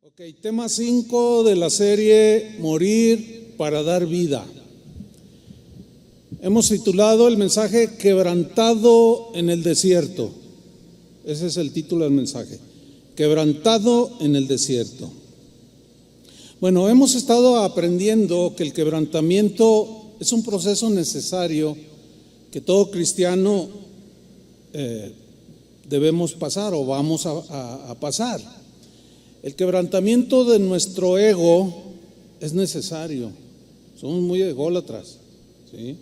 Ok, tema 5 de la serie Morir para dar vida. Hemos titulado el mensaje Quebrantado en el desierto. Ese es el título del mensaje, Quebrantado en el desierto. Bueno, hemos estado aprendiendo que el quebrantamiento es un proceso necesario que todo cristiano debemos pasar o vamos a pasar. El quebrantamiento de nuestro ego es necesario. Somos muy ególatras, ¿sí?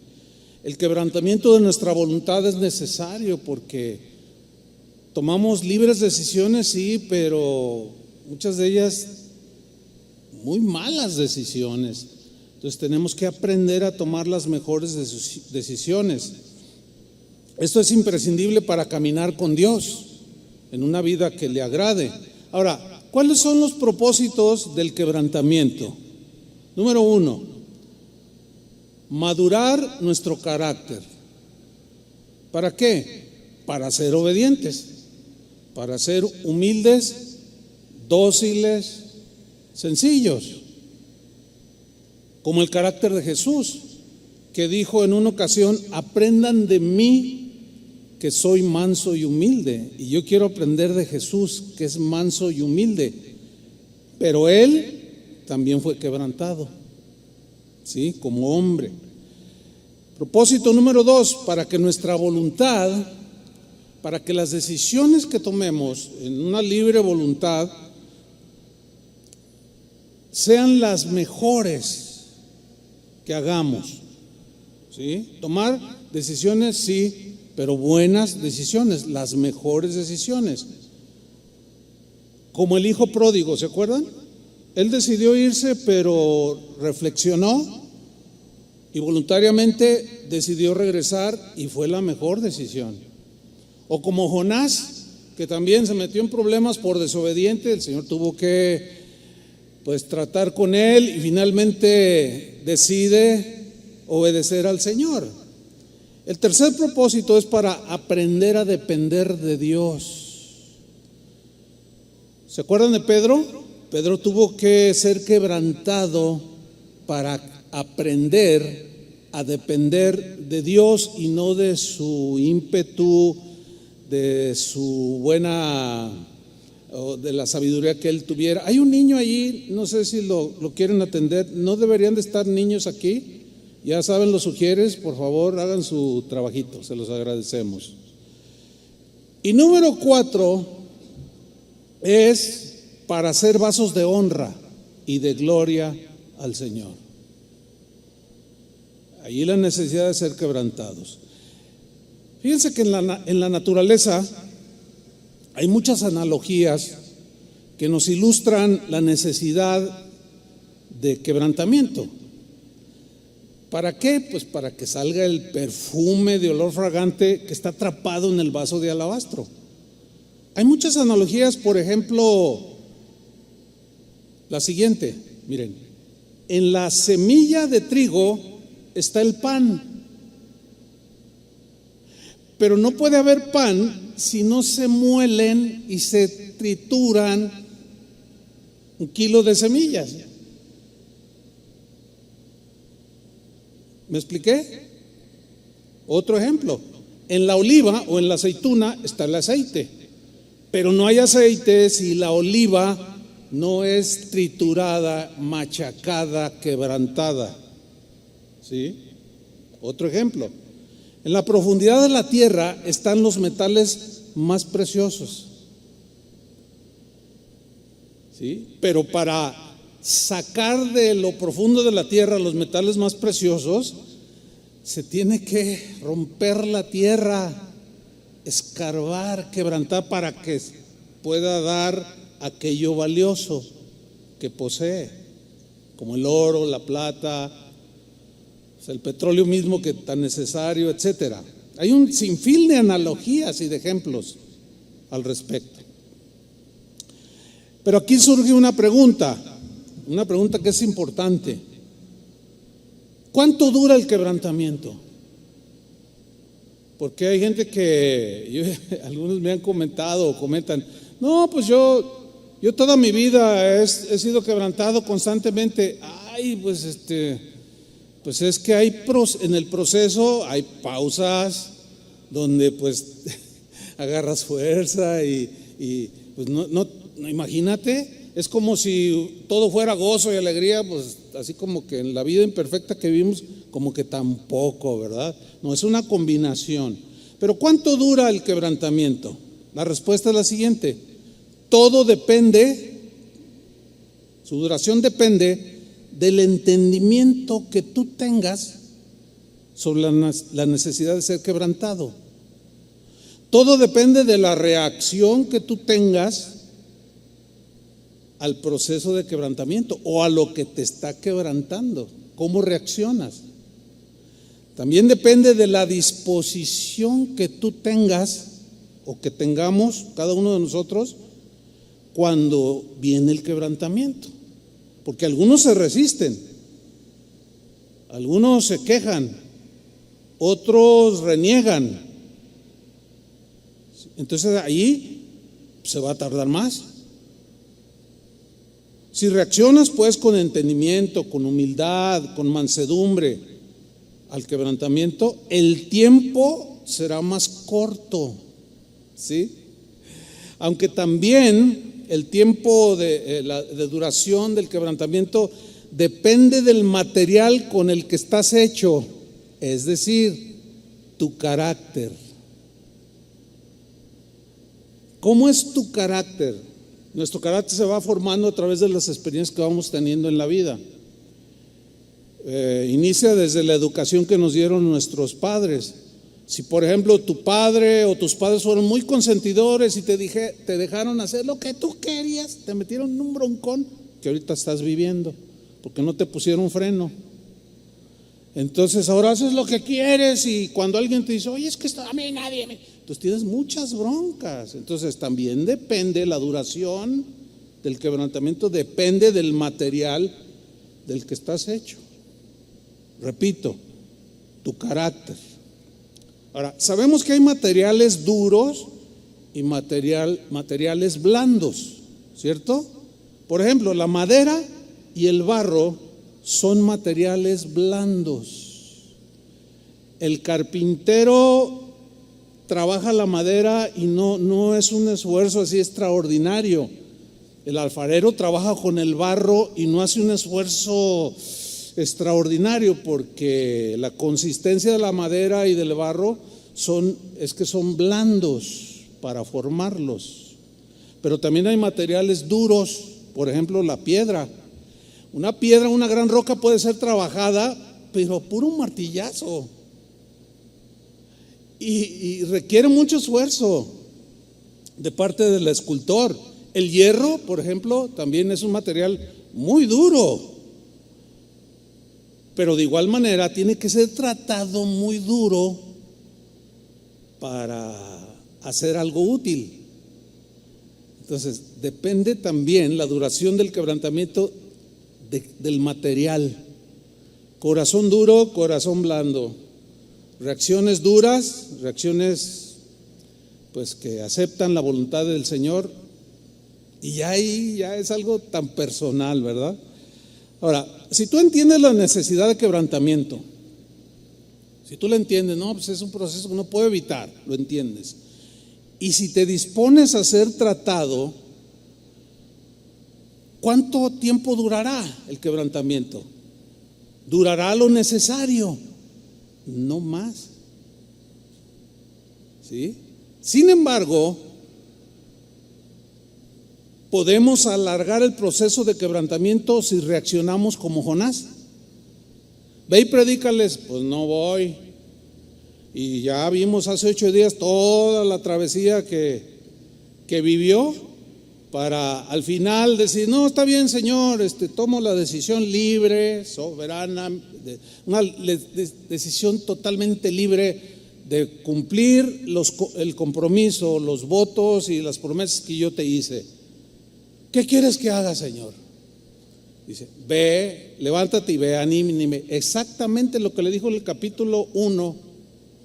El quebrantamiento de nuestra voluntad es necesario porque tomamos libres decisiones, sí, pero muchas de ellas muy malas decisiones. Entonces tenemos que aprender a tomar las mejores decisiones. Esto es imprescindible para caminar con Dios en una vida que le agrade. Ahora, ¿cuáles son los propósitos del quebrantamiento? Número 1, madurar nuestro carácter. ¿Para qué? Para ser obedientes, para ser humildes, dóciles, sencillos, como el carácter de Jesús, que dijo en una ocasión: aprendan de mí, que soy manso y humilde. Y yo quiero aprender de Jesús, que es manso y humilde, pero Él también fue quebrantado, ¿sí? Como hombre. Propósito número 2, para que nuestra voluntad, para que las decisiones que tomemos en una libre voluntad sean las mejores que hagamos, ¿sí? Tomar decisiones, sí, pero buenas decisiones, las mejores decisiones. Como el hijo pródigo, ¿se acuerdan? Él decidió irse, pero reflexionó y voluntariamente decidió regresar y fue la mejor decisión. O como Jonás, que también se metió en problemas por desobediente. El Señor tuvo que tratar con él y finalmente decide obedecer al Señor. El tercer propósito es para aprender a depender de Dios. ¿Se acuerdan de Pedro? Pedro tuvo que ser quebrantado para aprender a depender de Dios y no de su ímpetu, de su buena, o de la sabiduría que él tuviera. Hay un niño allí, no sé si lo quieren atender. No deberían de estar niños aquí. Ya saben, los sugieres, por favor, hagan su trabajito, se los agradecemos. Y número 4 es para ser vasos de honra y de gloria al Señor. Allí la necesidad de ser quebrantados. Fíjense que en la naturaleza hay muchas analogías que nos ilustran la necesidad de quebrantamiento. ¿Para qué? Pues para que salga el perfume de olor fragante que está atrapado en el vaso de alabastro. Hay muchas analogías, por ejemplo, la siguiente, miren, en la semilla de trigo está el pan, pero no puede haber pan si no se muelen y se trituran 1 kilo de semillas. ¿Me expliqué? Otro ejemplo, en la oliva o en la aceituna está el aceite, pero no hay aceite si la oliva no es triturada, machacada, quebrantada, ¿sí? Otro ejemplo, en la profundidad de la tierra están los metales más preciosos, ¿sí? Pero para sacar de lo profundo de la tierra los metales más preciosos, se tiene que romper la tierra, escarbar, quebrantar para que pueda dar aquello valioso que posee, como el oro, la plata, el petróleo mismo que tan necesario, etcétera. Hay un sinfín de analogías y de ejemplos al respecto. Pero aquí surge una pregunta que es importante. ¿Cuánto dura el quebrantamiento? Porque hay gente que, algunos me han comentado o comentan: no, pues yo Yo toda mi vida he sido quebrantado constantemente. Ay, pues es que en el proceso hay pausas donde pues agarras fuerza y pues no, imagínate, es como si todo fuera gozo y alegría, pues así como que en la vida imperfecta que vivimos, como que tampoco, ¿verdad? No, es una combinación. Pero ¿cuánto dura el quebrantamiento? La respuesta es la siguiente: todo depende, su duración depende del entendimiento que tú tengas sobre la necesidad de ser quebrantado. Todo depende de la reacción que tú tengas al proceso de quebrantamiento o a lo que te está quebrantando. ¿Cómo reaccionas? También depende de la disposición que tú tengas o que tengamos cada uno de nosotros cuando viene el quebrantamiento. Porque algunos se resisten, algunos se quejan, otros reniegan. Entonces ahí se va a tardar más. Si reaccionas pues con entendimiento, con humildad, con mansedumbre al quebrantamiento, el tiempo será más corto, ¿sí? Aunque también el tiempo de duración del quebrantamiento depende del material con el que estás hecho, es decir, tu carácter. ¿Cómo es tu carácter? Nuestro carácter se va formando a través de las experiencias que vamos teniendo en la vida. Inicia desde la educación que nos dieron nuestros padres. Si por ejemplo tu padre o tus padres fueron muy consentidores y te dejaron hacer lo que tú querías, te metieron en un broncón que ahorita estás viviendo porque no te pusieron freno. Entonces ahora haces lo que quieres y cuando alguien te dice, oye, es que esto a mí nadie me... Entonces tienes muchas broncas. Entonces también depende la duración del quebrantamiento, depende del material del que estás hecho. Repito, tu carácter. Ahora, sabemos que hay materiales duros y materiales blandos, ¿cierto? Por ejemplo, la madera y el barro son materiales blandos. El carpintero trabaja la madera y no es un esfuerzo así extraordinario. El alfarero trabaja con el barro y no hace un esfuerzo extraordinario porque la consistencia de la madera y del barro son blandos para formarlos. Pero también hay materiales duros, por ejemplo la piedra. Una gran roca puede ser trabajada, pero puro martillazo. Y requiere mucho esfuerzo de parte del escultor. El hierro, por ejemplo, también es un material muy duro, pero de igual manera tiene que ser tratado muy duro para hacer algo útil. Entonces, depende también la duración del quebrantamiento del material. Corazón duro, corazón blando. Reacciones duras, reacciones pues que aceptan la voluntad del Señor, y ahí ya es algo tan personal, ¿verdad? Ahora, si tú entiendes la necesidad de quebrantamiento, si tú lo entiendes, no, pues es un proceso que no puedo evitar, lo entiendes. Y si te dispones a ser tratado, ¿cuánto tiempo durará el quebrantamiento? ¿Durará lo necesario? No más. ¿Sí? Sin embargo, podemos alargar el proceso de quebrantamiento si reaccionamos como Jonás. Ve y predícales, pues no voy. Y ya vimos hace 8 días toda la travesía que vivió para al final decir, no, está bien, Señor, tomo la decisión libre, soberana, una decisión totalmente libre de cumplir el compromiso, los votos y las promesas que yo te hice. ¿Qué quieres que haga, Señor? Dice, ve, levántate y ve, anímame. Exactamente lo que le dijo en el capítulo 1,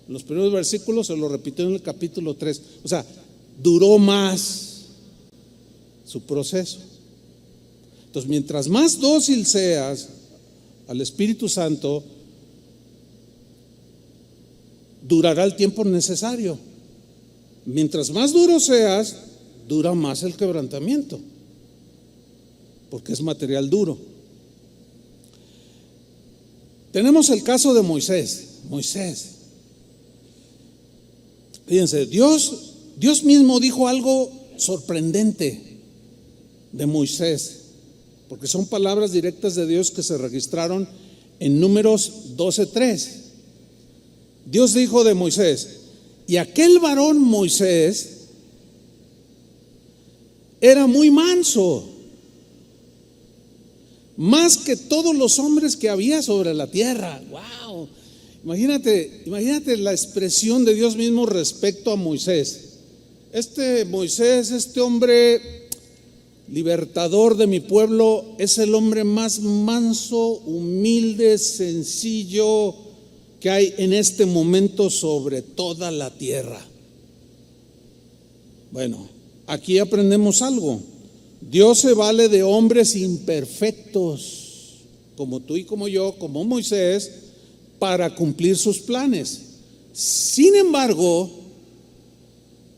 los primeros versículos, se lo repitió en el capítulo 3. O sea, duró más. su proceso. Entonces, mientras más dócil seas al Espíritu Santo, durará el tiempo necesario. Mientras más duro seas, dura más el quebrantamiento, porque es material duro. Tenemos el caso de Moisés. Fíjense, Dios mismo dijo algo sorprendente de Moisés, porque son palabras directas de Dios que se registraron en Números 12:3. Dios dijo de Moisés: y aquel varón Moisés era muy manso, más que todos los hombres que había sobre la tierra. ¡Wow! Imagínate la expresión de Dios mismo respecto a Moisés. Moisés, este hombre libertador de mi pueblo, es el hombre más manso, humilde, sencillo que hay en este momento sobre toda la tierra. Bueno, aquí aprendemos algo. Dios se vale de hombres imperfectos, como tú y como yo, como Moisés, para cumplir sus planes. Sin embargo,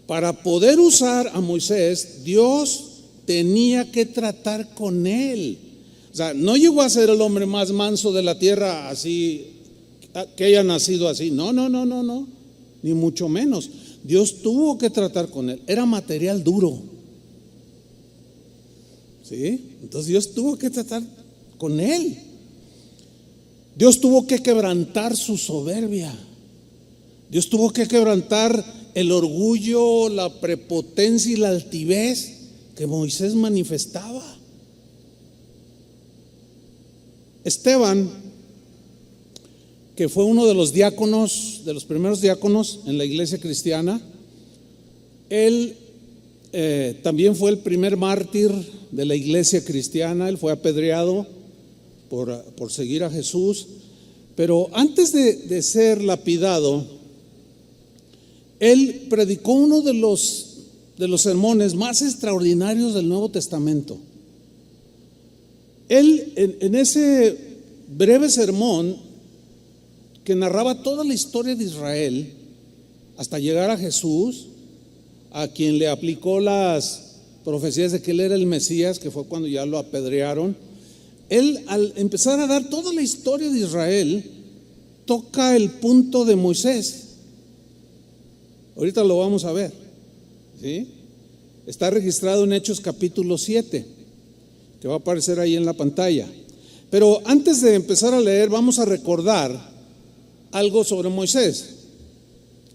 para poder usar a Moisés, Dios tenía que tratar con él. O sea, no llegó a ser el hombre más manso de la tierra, así que haya nacido así. No, ni mucho menos. Dios tuvo que tratar con él. Era material duro. ¿Sí? Entonces Dios tuvo que tratar con él. Dios tuvo que quebrantar su soberbia. Dios tuvo que quebrantar el orgullo, la prepotencia y la altivez que Moisés manifestaba. Esteban, que fue uno de los diáconos, de los primeros diáconos en la iglesia cristiana, él también fue el primer mártir de la iglesia cristiana. Él fue apedreado por seguir a Jesús, pero antes de ser lapidado, él predicó uno de los sermones más extraordinarios del Nuevo Testamento. Él en ese breve sermón que narraba toda la historia de Israel hasta llegar a Jesús, a quien le aplicó las profecías de que él era el Mesías, que fue cuando ya lo apedrearon. Él, al empezar a dar toda la historia de Israel, toca el punto de Moisés. Ahorita lo vamos a ver, ¿sí? Está registrado en Hechos capítulo 7, que va a aparecer ahí en la pantalla. Pero antes de empezar a leer, vamos a recordar algo sobre Moisés.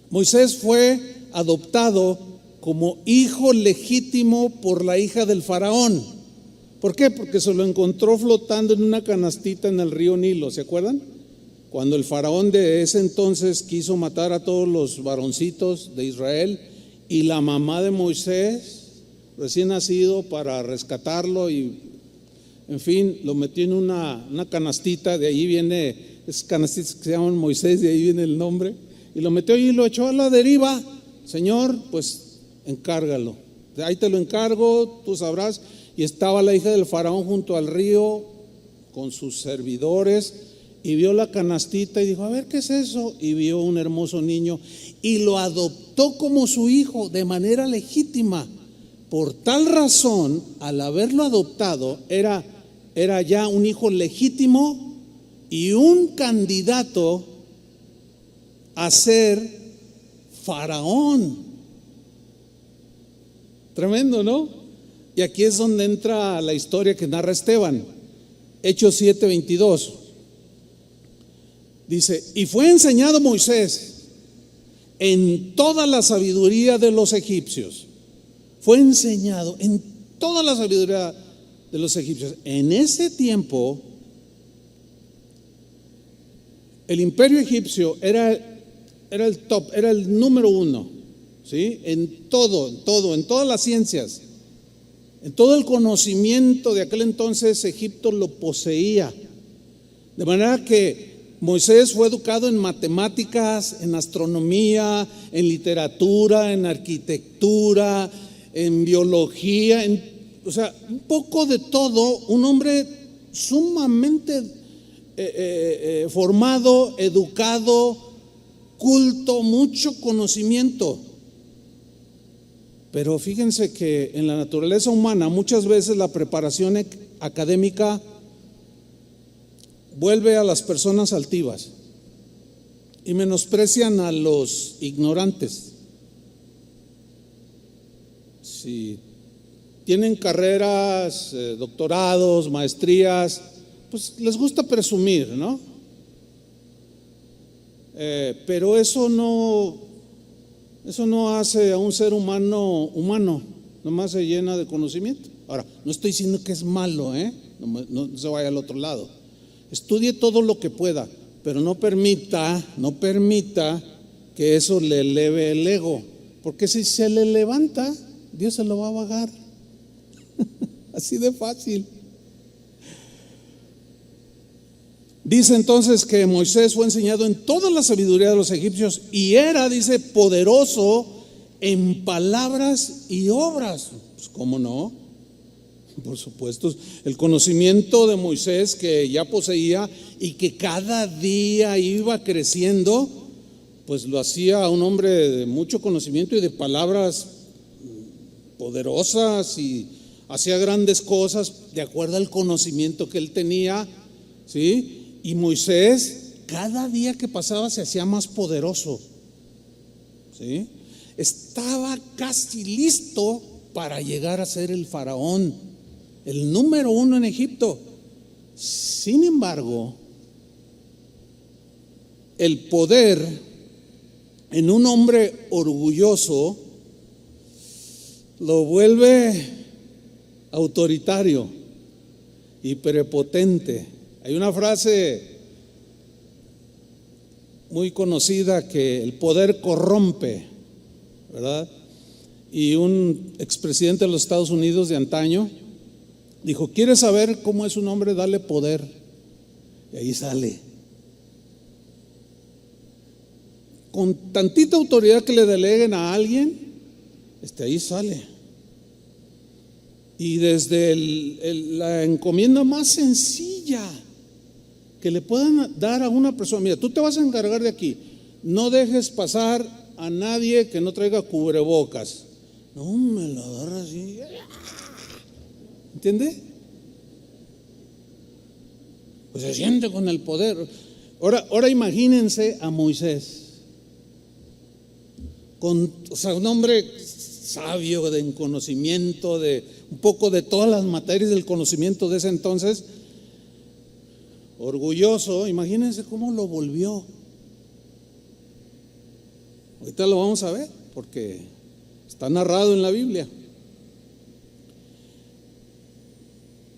Moisés fue adoptado como hijo legítimo por la hija del faraón. ¿Por qué? Porque se lo encontró flotando en una canastita en el río Nilo, ¿se acuerdan? Cuando el faraón de ese entonces quiso matar a todos los varoncitos de Israel, y la mamá de Moisés, recién nacido, para rescatarlo y, en fin, lo metió en una canastita. De ahí viene, esas canastitas que se llaman Moisés, de ahí viene el nombre, y lo metió y lo echó a la deriva. Señor, pues encárgalo, ahí te lo encargo, tú sabrás. Y estaba la hija del faraón junto al río con sus servidores, y vio la canastita y dijo: a ver, ¿qué es eso? Y vio un hermoso niño y lo adoptó como su hijo de manera legítima. Por tal razón, al haberlo adoptado, era ya un hijo legítimo y un candidato a ser faraón. Tremendo, ¿no? Y aquí es donde entra la historia que narra Esteban. Hechos 7:22. Dice: y fue enseñado Moisés en toda la sabiduría de los egipcios. Fue enseñado en toda la sabiduría de los egipcios. En ese tiempo, el imperio egipcio era el top, era el número uno, ¿sí? En todas las ciencias, en todo el conocimiento de aquel entonces, Egipto lo poseía. De manera que Moisés fue educado en matemáticas, en astronomía, en literatura, en arquitectura, en biología, o sea, un poco de todo, un hombre sumamente formado, educado, culto, mucho conocimiento. Pero fíjense que en la naturaleza humana muchas veces la preparación académica vuelve a las personas altivas y menosprecian a los ignorantes. Si tienen carreras, doctorados, maestrías, pues les gusta presumir, ¿no? Pero eso no hace a un ser humano, nomás se llena de conocimiento. Ahora, no estoy diciendo que es malo, no se vaya al otro lado. Estudie todo lo que pueda, pero no permita que eso le eleve el ego, porque si se le levanta, Dios se lo va a bajar. Así de fácil. Dice entonces que Moisés fue enseñado en toda la sabiduría de los egipcios y era, dice, poderoso en palabras y obras. Pues ¿cómo no? Por supuesto, el conocimiento de Moisés que ya poseía y que cada día iba creciendo, pues lo hacía un hombre de mucho conocimiento y de palabras poderosas, y hacía grandes cosas de acuerdo al conocimiento que él tenía, ¿sí? Y Moisés, cada día que pasaba se hacía más poderoso, ¿sí? Estaba casi listo para llegar a ser el faraón, el número uno en Egipto. Sin embargo, el poder en un hombre orgulloso lo vuelve autoritario y prepotente. Hay una frase muy conocida que el poder corrompe, ¿verdad? Y un expresidente de los Estados Unidos de antaño dijo: ¿quieres saber cómo es un hombre? Dale poder. Y ahí sale. Con tantita autoridad que le deleguen a alguien, ahí sale. Y desde la encomienda más sencilla que le puedan dar a una persona: mira, tú te vas a encargar de aquí, no dejes pasar a nadie que no traiga cubrebocas. No, me lo agarra así. ¿Entiende? Pues se siente con el poder. Ahora imagínense a Moisés, un hombre sabio, de conocimiento, de un poco de todas las materias del conocimiento de ese entonces, orgulloso. Imagínense cómo lo volvió. Ahorita lo vamos a ver porque está narrado en la Biblia.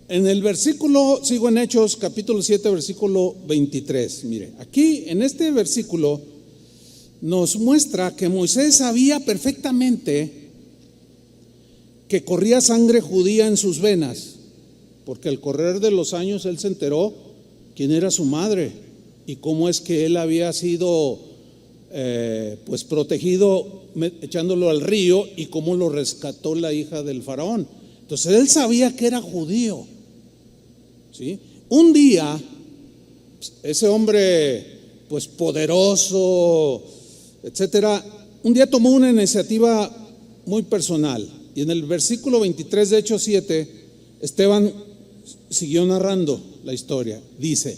En el versículo, sigo en Hechos capítulo 7 versículo 23. Mire, aquí en este versículo nos muestra que Moisés sabía perfectamente que corría sangre judía en sus venas, porque al correr de los años él se enteró quién era su madre y cómo es que él había sido pues protegido echándolo al río, y cómo lo rescató la hija del faraón. Entonces él sabía que era judío, ¿sí? Un día ese hombre pues poderoso, etcétera, un día tomó una iniciativa muy personal, y en el versículo 23 de Hechos 7 Esteban siguió narrando la historia. Dice: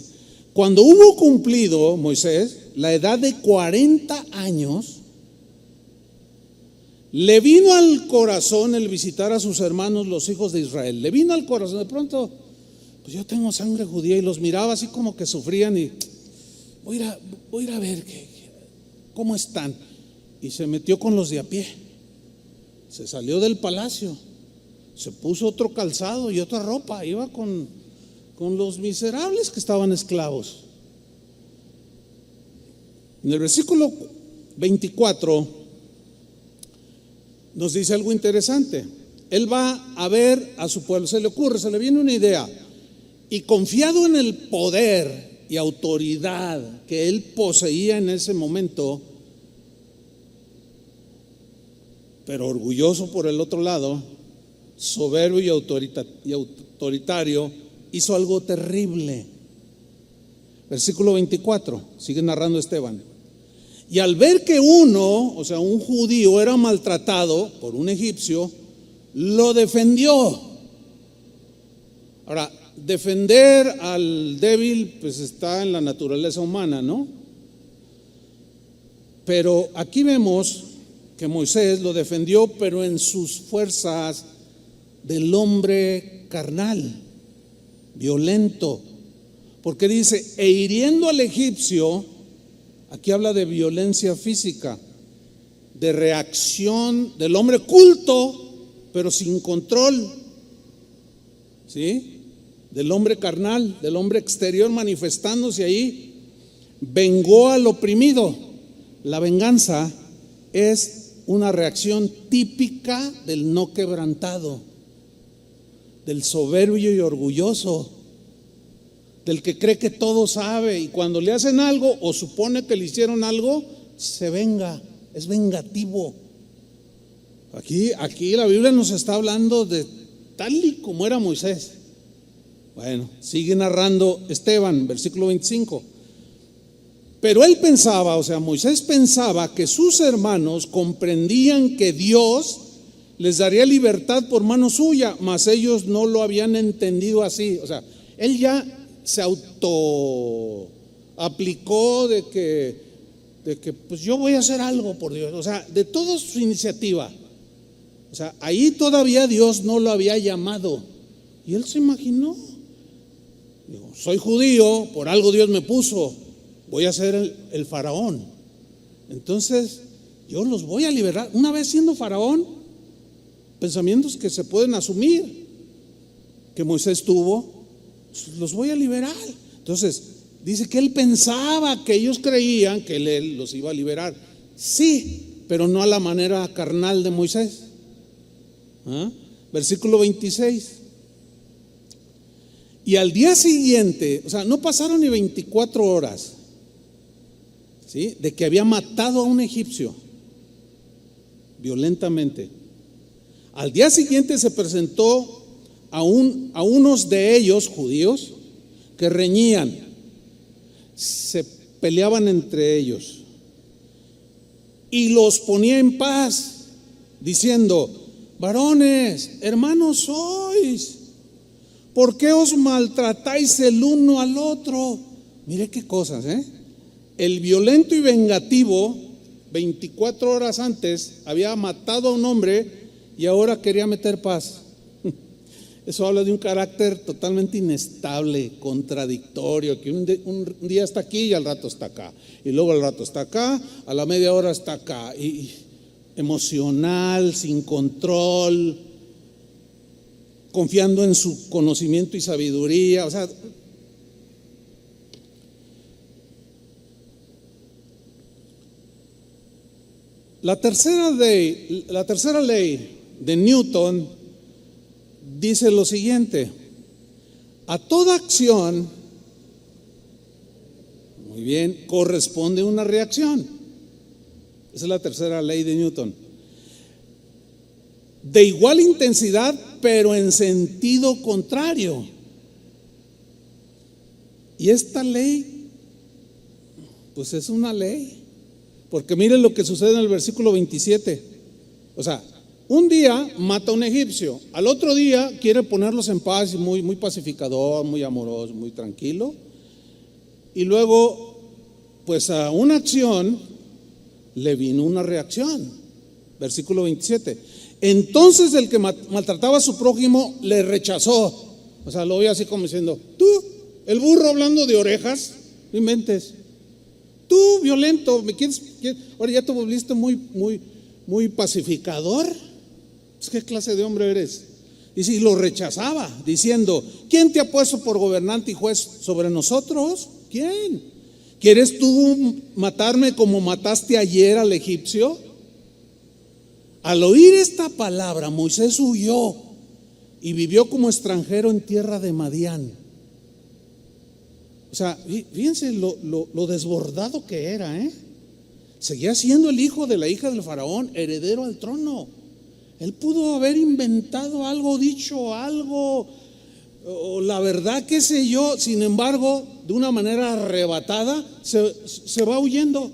cuando hubo cumplido Moisés la edad de 40 años, le vino al corazón el visitar a sus hermanos los hijos de Israel. Le vino al corazón, de pronto, pues yo tengo sangre judía, y los miraba así como que sufrían, y voy a ir a ver cómo están. Y se metió con los de a pie, se salió del palacio, se puso otro calzado y otra ropa, iba con los miserables que estaban esclavos. En el versículo 24 nos dice algo interesante. Él va a ver a su pueblo, se le viene una idea, y confiado en el poder y autoridad que él poseía en ese momento, pero orgulloso por el otro lado, soberbio y autoritario, hizo algo terrible. Versículo 24, sigue narrando Esteban. Y al ver que uno, o sea, un judío, era maltratado por un egipcio, lo defendió. Ahora, defender al débil, pues está en la naturaleza humana, ¿no? Pero aquí vemos que Moisés lo defendió, pero en sus fuerzas del hombre carnal, violento. Porque dice, e hiriendo al egipcio, aquí habla de violencia física, de reacción del hombre culto, pero sin control, ¿sí? Del hombre carnal, del hombre exterior manifestándose ahí, vengó al oprimido. La venganza es una reacción típica del no quebrantado, del soberbio y orgulloso, del que cree que todo sabe, y cuando le hacen algo o supone que le hicieron algo, se venga, es vengativo. Aquí la Biblia nos está hablando de tal y como era Moisés. Bueno, sigue narrando Esteban, versículo 25. Pero él pensaba, o sea, Moisés pensaba que sus hermanos comprendían que Dios les daría libertad por mano suya, mas ellos no lo habían entendido así. O sea, él ya se auto aplicó de que pues yo voy a hacer algo por Dios, o sea, de toda su iniciativa. O sea, ahí todavía Dios no lo había llamado. Y él se imaginó, digo, soy judío, por algo Dios me puso, voy a ser el faraón. Entonces, yo los voy a liberar. Una vez siendo faraón, pensamientos que se pueden asumir, que Moisés tuvo, los voy a liberar. Entonces, dice que él pensaba que ellos creían que él los iba a liberar. Sí, pero no a la manera carnal de Moisés. Versículo 26. Y al día siguiente, o sea, no pasaron ni 24 horas, ¿sí?, de que había matado a un egipcio violentamente. Al día siguiente se presentó a unos de ellos, judíos, que reñían, se peleaban entre ellos, y los ponía en paz, diciendo: varones, hermanos sois, ¿por qué os maltratáis el uno al otro? Mire qué cosas, El violento y vengativo, 24 horas antes, había matado a un hombre y ahora quería meter paz. Eso habla de un carácter totalmente inestable, contradictorio, que un día está aquí y al rato está acá, y luego al rato está acá, a la media hora está acá, y emocional, sin control, confiando en su conocimiento y sabiduría. O sea, la tercera ley de Newton dice lo siguiente: a toda acción, muy bien, corresponde una reacción. Esa es la tercera ley de Newton. De igual intensidad, pero en sentido contrario. Y esta ley, pues es una ley, porque miren lo que sucede en el versículo 27. O sea, un día mata a un egipcio, al otro día quiere ponerlos en paz, muy, muy pacificador, muy amoroso, muy tranquilo, y luego, pues a una acción le vino una reacción. Versículo 27. Entonces el que maltrataba a su prójimo le rechazó. O sea, lo vio así como diciendo: tú, el burro hablando de orejas, no inventes. Tú, violento, ¿me quieres? Ahora ya te volviste muy pacificador. ¿Qué clase de hombre eres? Y lo rechazaba, diciendo: ¿quién te ha puesto por gobernante y juez sobre nosotros? ¿Quién? ¿Quieres tú matarme como mataste ayer al egipcio? Al oír esta palabra, Moisés huyó y vivió como extranjero en tierra de Madián. O sea, fíjense lo desbordado que era, Seguía siendo el hijo de la hija del faraón, heredero al trono. Él pudo haber inventado algo, dicho algo, o la verdad, qué sé yo. Sin embargo, de una manera arrebatada, se va huyendo.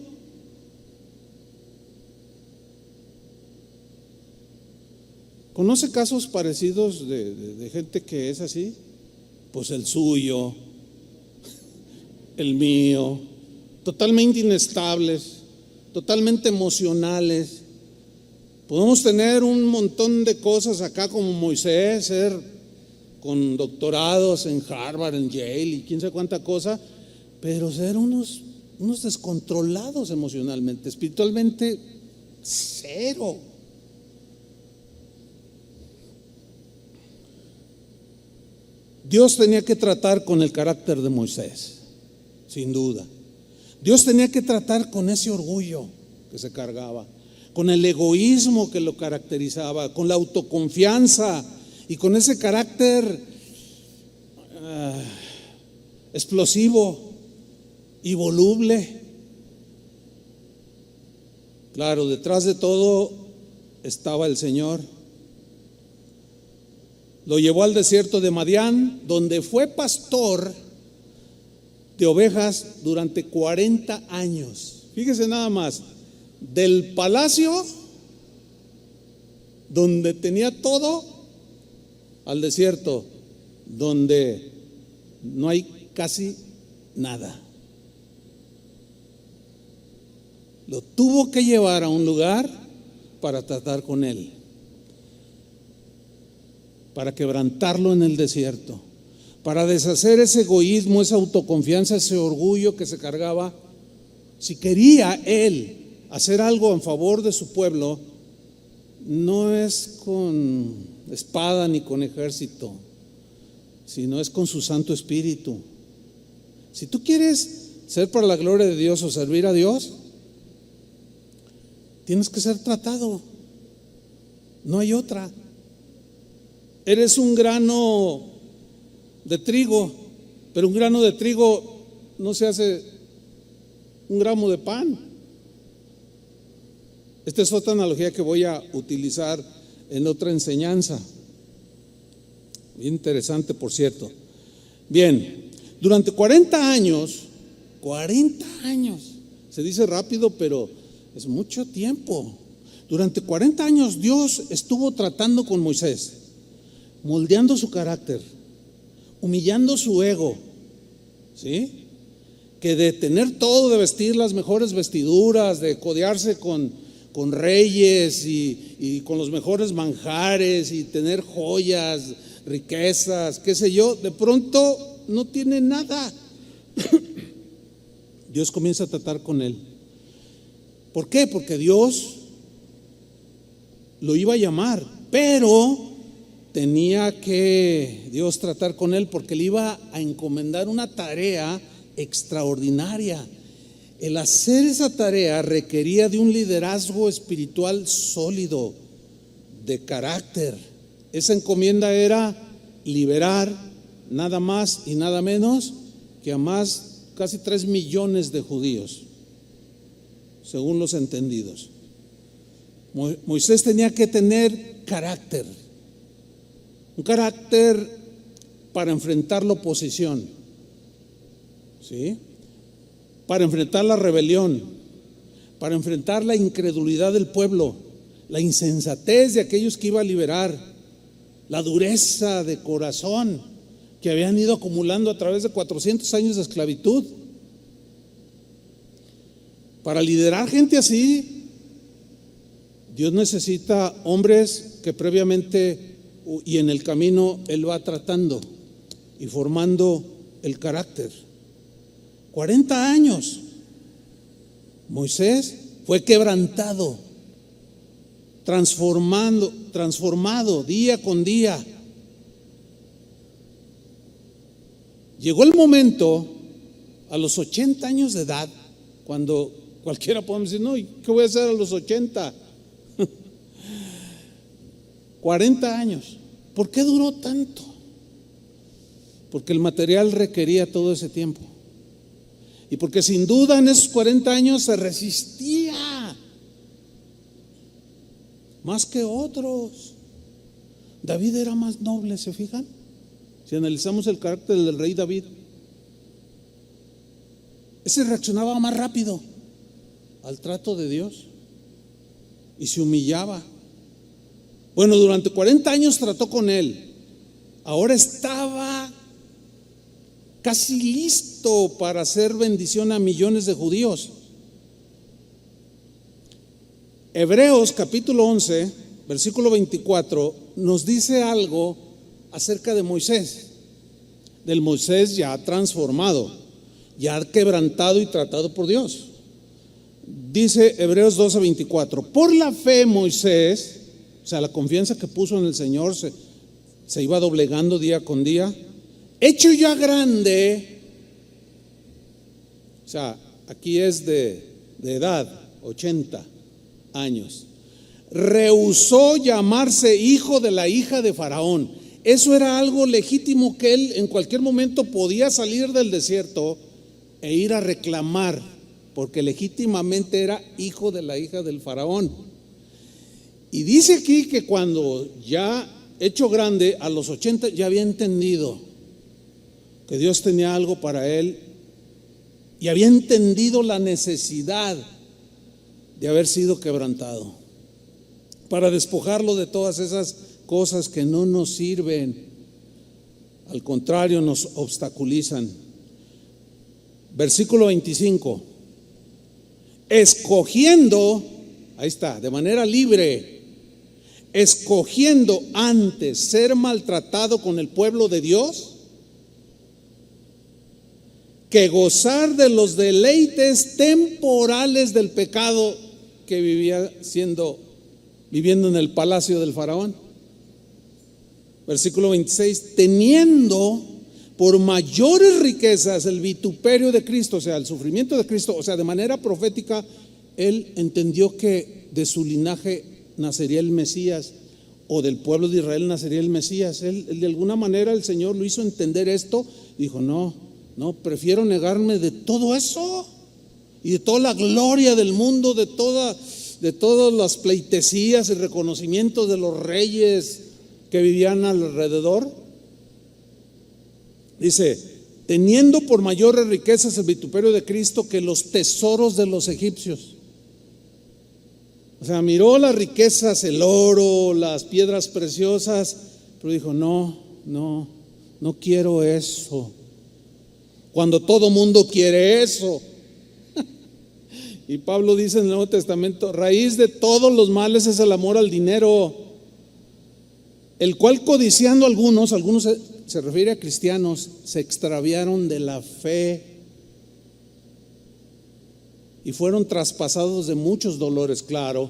¿Conoce casos parecidos de gente que es así? Pues el suyo, el mío, totalmente inestables, totalmente emocionales. Podemos tener un montón de cosas acá como Moisés, ser con doctorados en Harvard, en Yale y quién sabe cuánta cosa, pero ser unos descontrolados emocionalmente, espiritualmente cero. Dios tenía que tratar con el carácter de Moisés, sin duda. Dios tenía que tratar con ese orgullo que se cargaba, con el egoísmo que lo caracterizaba, con la autoconfianza y con ese carácter explosivo y voluble. Claro, detrás de todo estaba el Señor. Lo llevó al desierto de Madián, donde fue pastor de ovejas durante 40 años. Fíjese nada más, del palacio, donde tenía todo, al desierto, donde no hay casi nada. Lo tuvo que llevar a un lugar para tratar con él, para quebrantarlo en el desierto, para deshacer ese egoísmo, esa autoconfianza, ese orgullo que se cargaba. Si quería él hacer algo en favor de su pueblo, no es con espada ni con ejército, sino es con su Santo Espíritu. Si tú quieres ser para la gloria de Dios o servir a Dios, tienes que ser tratado, no hay otra. Eres un grano de trigo, pero un grano de trigo no se hace un gramo de pan. Esta es otra analogía que voy a utilizar en otra enseñanza. Bien interesante, por cierto. Bien, durante 40 años, se dice rápido, pero es mucho tiempo. Durante 40 años Dios estuvo tratando con Moisés, moldeando su carácter, humillando su ego, ¿sí? Que de tener todo, de vestir las mejores vestiduras, de codearse con reyes y con los mejores manjares y tener joyas, riquezas, qué sé yo, de pronto no tiene nada. Dios comienza a tratar con él. ¿Por qué? Porque Dios lo iba a llamar, pero tenía que Dios tratar con él porque le iba a encomendar una tarea extraordinaria. El hacer esa tarea requería de un liderazgo espiritual sólido, de carácter. Esa encomienda era liberar nada más y nada menos que a casi 3 millones de judíos, según los entendidos. Moisés tenía que tener carácter, un carácter para enfrentar la oposición, ¿sí? Para enfrentar la rebelión, para enfrentar la incredulidad del pueblo, la insensatez de aquellos que iba a liberar, la dureza de corazón que habían ido acumulando a través de 400 años de esclavitud. Para liderar gente así, Dios necesita hombres que previamente y en el camino Él va tratando y formando el carácter. 40 años. Moisés fue quebrantado, transformado día con día. Llegó el momento, a los 80 años de edad, cuando cualquiera podemos decir, no, ¿qué voy a hacer a los 80? 40 años. ¿Por qué duró tanto? Porque el material requería todo ese tiempo. Y porque sin duda en esos 40 años se resistía. más que otros. David era más noble, ¿se fijan? Si analizamos el carácter del rey David, ese reaccionaba más rápido al trato de Dios y se humillaba. Bueno, durante 40 años trató con él. Ahora estaba casi listo para hacer bendición a millones de judíos. Hebreos capítulo 11, versículo 24, nos dice algo acerca de Moisés, del Moisés ya transformado, ya quebrantado y tratado por Dios. Dice Hebreos 12, 24, por la fe Moisés, o sea, la confianza que puso en el Señor, se iba doblegando día con día, hecho ya grande, o sea, aquí es de edad, 80 años, rehusó llamarse hijo de la hija de Faraón. Eso era algo legítimo, que él en cualquier momento podía salir del desierto e ir a reclamar, porque legítimamente era hijo de la hija del Faraón. Y dice aquí que cuando ya hecho grande, a los 80, ya había entendido que Dios tenía algo para él y había entendido la necesidad de haber sido quebrantado, para despojarlo de todas esas cosas que no nos sirven, al contrario, nos obstaculizan. Versículo 25, escogiendo, ahí está, de manera libre, escogiendo antes ser maltratado con el pueblo de Dios que gozar de los deleites temporales del pecado que vivía viviendo en el palacio del faraón. Versículo 26, teniendo por mayores riquezas el vituperio de Cristo, o sea, el sufrimiento de Cristo, o sea, de manera profética, él entendió que de su linaje nacería el Mesías, o del pueblo de Israel nacería el Mesías. Él de alguna manera el Señor lo hizo entender esto, y dijo, no, prefiero negarme de todo eso y de toda la gloria del mundo, de todas las pleitesías y reconocimientos de los reyes que vivían alrededor. Dice, teniendo por mayores riquezas el vituperio de Cristo que los tesoros de los egipcios. O sea, miró las riquezas, el oro, las piedras preciosas, pero dijo, no quiero eso, cuando todo mundo quiere eso. Y Pablo dice en el Nuevo Testamento, raíz de todos los males es el amor al dinero, el cual codiciando algunos se refiere a cristianos, se extraviaron de la fe y fueron traspasados de muchos dolores. Claro,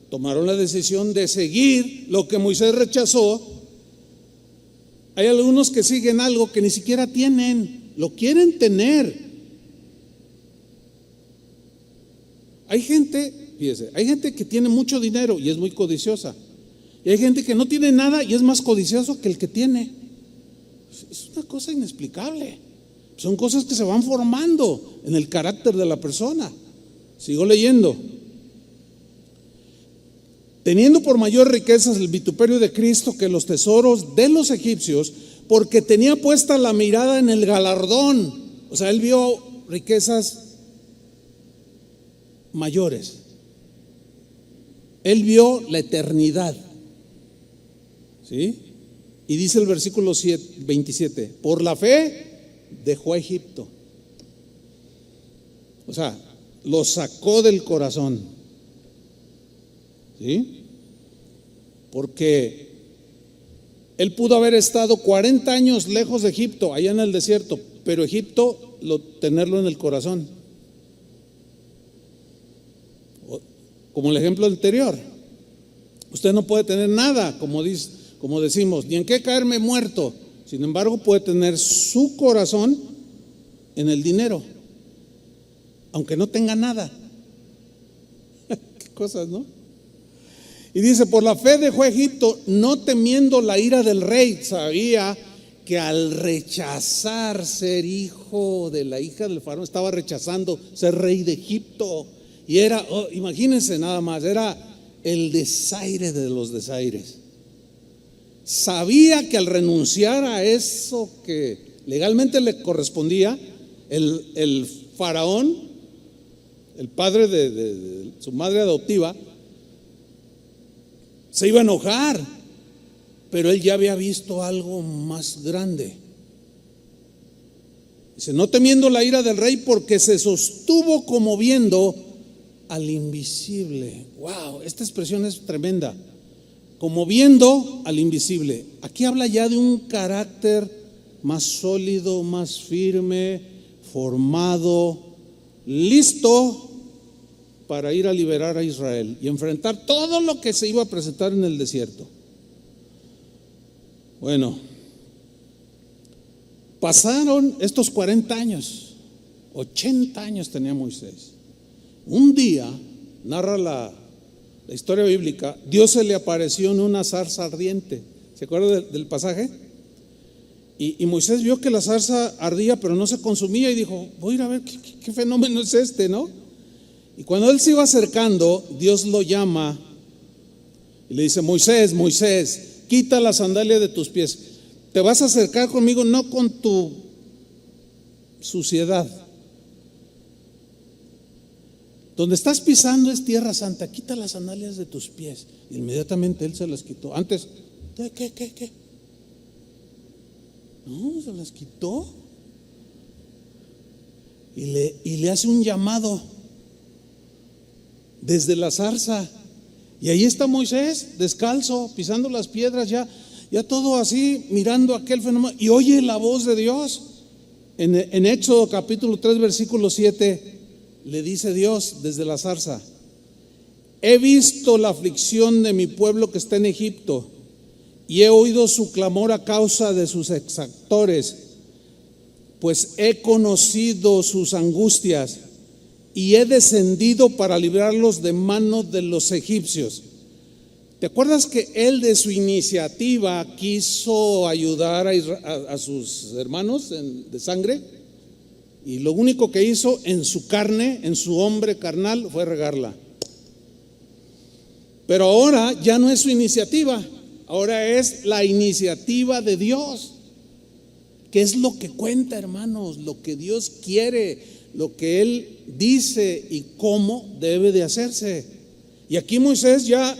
tomaron la decisión de seguir lo que Moisés rechazó. Hay algunos que siguen algo que ni siquiera tienen, lo quieren tener. Hay gente, fíjese, hay gente que tiene mucho dinero y es muy codiciosa, y hay gente que no tiene nada y es más codicioso que el que tiene. Es una cosa inexplicable. Son cosas que se van formando en el carácter de la persona. Sigo leyendo. Teniendo por mayor riquezas el vituperio de Cristo que los tesoros de los egipcios, porque tenía puesta la mirada en el galardón. O sea, él vio riquezas mayores. Él vio la eternidad. ¿Sí? Y dice el versículo 27, por la fe dejó a Egipto. O sea, lo sacó del corazón. ¿Sí? Porque él pudo haber estado 40 años lejos de Egipto, allá en el desierto, pero Egipto, tenerlo en el corazón. Como el ejemplo anterior, usted no puede tener nada, como decimos, ni en qué caerme muerto. Sin embargo, puede tener su corazón en el dinero, aunque no tenga nada. Qué cosas, ¿no? Y dice, por la fe dejó a Egipto, no temiendo la ira del rey. Sabía que al rechazar ser hijo de la hija del faraón, estaba rechazando ser rey de Egipto. Y era, imagínense nada más, era el desaire de los desaires. Sabía que al renunciar a eso que legalmente le correspondía, el faraón, el padre de su madre adoptiva, se iba a enojar, pero él ya había visto algo más grande. Dice, no temiendo la ira del rey, porque se sostuvo como viendo al invisible. Wow, esta expresión es tremenda. Como viendo al invisible. Aquí habla ya de un carácter más sólido, más firme, formado, listo para ir a liberar a Israel y enfrentar todo lo que se iba a presentar en el desierto. Bueno, pasaron estos 40 años, 80 años tenía Moisés. Un día, narra la historia bíblica, Dios se le apareció en una zarza ardiente. ¿Se acuerda del pasaje? Y Moisés vio que la zarza ardía, pero no se consumía, y dijo, voy a ir a ver qué fenómeno es este, ¿no? Y cuando él se iba acercando, Dios lo llama y le dice, Moisés, Moisés, quita la sandalia de tus pies. Te vas a acercar conmigo no con tu suciedad. Donde estás pisando es tierra santa, quita las sandalias de tus pies. Inmediatamente él se las quitó. Antes, ¿qué? No, se las quitó. Y le hace un llamado desde la zarza. Y ahí está Moisés, descalzo, pisando las piedras, ya todo así, mirando aquel fenómeno. Y oye la voz de Dios. En Éxodo capítulo 3, versículo 7. Le dice Dios desde la zarza, he visto la aflicción de mi pueblo que está en Egipto y he oído su clamor a causa de sus exactores, pues he conocido sus angustias y he descendido para librarlos de mano de los egipcios. ¿Te acuerdas que él de su iniciativa quiso ayudar a sus hermanos de sangre? Y lo único que hizo en su carne, en su hombre carnal, fue regarla. Pero ahora ya no es su iniciativa, ahora es la iniciativa de Dios. ¿Qué es lo que cuenta, hermanos? Lo que Dios quiere, lo que Él dice y cómo debe de hacerse. Y aquí Moisés ya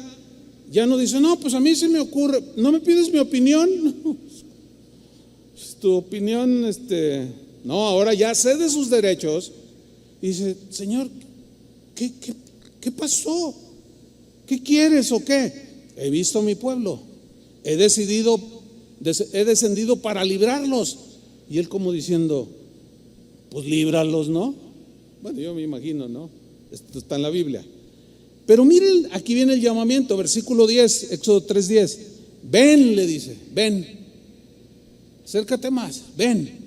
no dice, no, pues a mí se me ocurre, ¿no me pides mi opinión? No, tu opinión, no, ahora ya cede sus derechos y dice, Señor, ¿qué pasó? ¿Qué quieres o qué? He visto a mi pueblo, he descendido para librarlos. Y él como diciendo, pues líbralos, ¿no? Bueno, yo me imagino, ¿no? Esto está en la Biblia. Pero miren, aquí viene el llamamiento, versículo 10, Éxodo 3:10. Ven, le dice, ven, acércate más, ven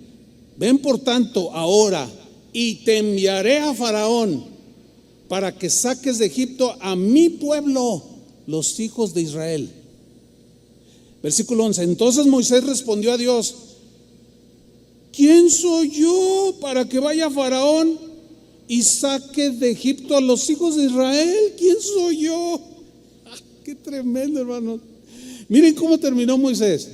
por tanto ahora y te enviaré a Faraón para que saques de Egipto a mi pueblo, los hijos de Israel. Versículo 11. Entonces Moisés respondió a Dios, ¿quién soy yo para que vaya a Faraón y saque de Egipto a los hijos de Israel? ¿Quién soy yo? Qué tremendo, hermano. Miren cómo terminó Moisés.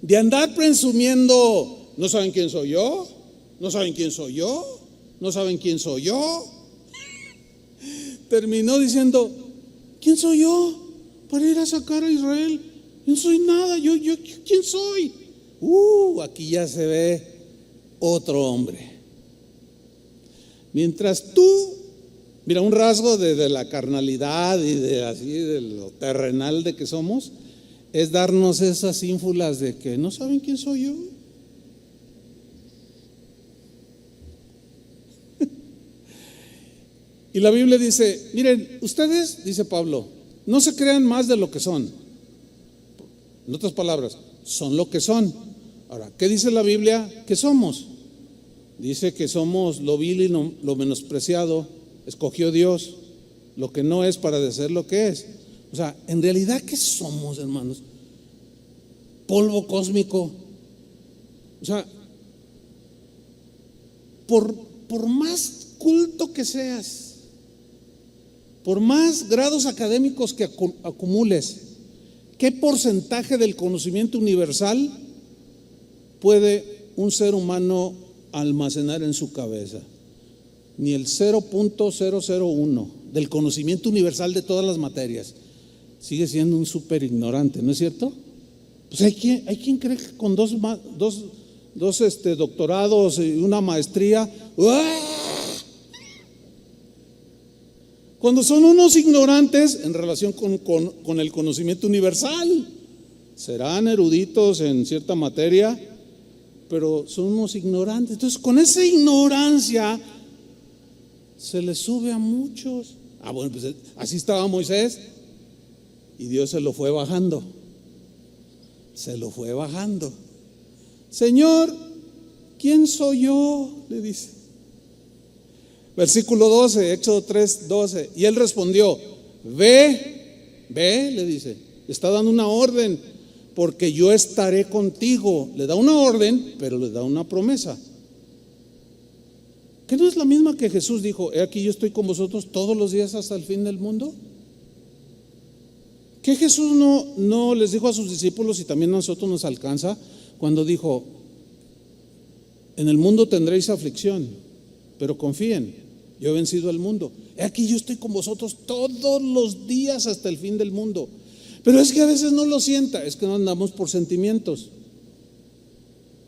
De andar presumiendo, ¿no saben quién soy yo? ¿No saben quién soy yo? ¿No saben quién soy yo? Terminó diciendo, ¿quién soy yo para ir a sacar a Israel? Yo no soy nada, yo ¿quién soy? Aquí ya se ve otro hombre. Mientras tú, mira, un rasgo de la carnalidad y de lo terrenal de que somos, es darnos esas ínfulas de que no saben quién soy yo. Y la Biblia dice, miren, ustedes, dice Pablo, no se crean más de lo que son. En otras palabras, son lo que son. Ahora, ¿qué dice la Biblia que somos? Dice que somos lo vil y lo menospreciado. Escogió Dios lo que no es para ser lo que es. O sea, en realidad, ¿qué somos, hermanos? Polvo cósmico. O sea, por más culto que seas, Por más grados académicos que acumules, ¿qué porcentaje del conocimiento universal puede un ser humano almacenar en su cabeza? Ni el 0.001 del conocimiento universal de todas las materias. Sigue siendo un súper ignorante, ¿no es cierto? Pues hay quien cree que con dos doctorados y una maestría, ¡uah!, cuando son unos ignorantes en relación con el conocimiento universal. Serán eruditos en cierta materia, pero son unos ignorantes. Entonces, con esa ignorancia se les sube a muchos. Bueno, pues así estaba Moisés y Dios se lo fue bajando. Se lo fue bajando. Señor, ¿quién soy yo?, le dice. Versículo 12, Éxodo 3, 12. Y él respondió: ve, le dice, está dando una orden, porque yo estaré contigo. Le da una orden, pero le da una promesa. ¿Qué no es la misma que Jesús dijo: he aquí yo estoy con vosotros todos los días hasta el fin del mundo? ¿Qué Jesús no les dijo a sus discípulos, y también a nosotros nos alcanza, cuando dijo: en el mundo tendréis aflicción, pero confíen, yo he vencido al mundo. He aquí yo estoy con vosotros todos los días hasta el fin del mundo. Pero es que a veces no lo sienta, es que no andamos por sentimientos.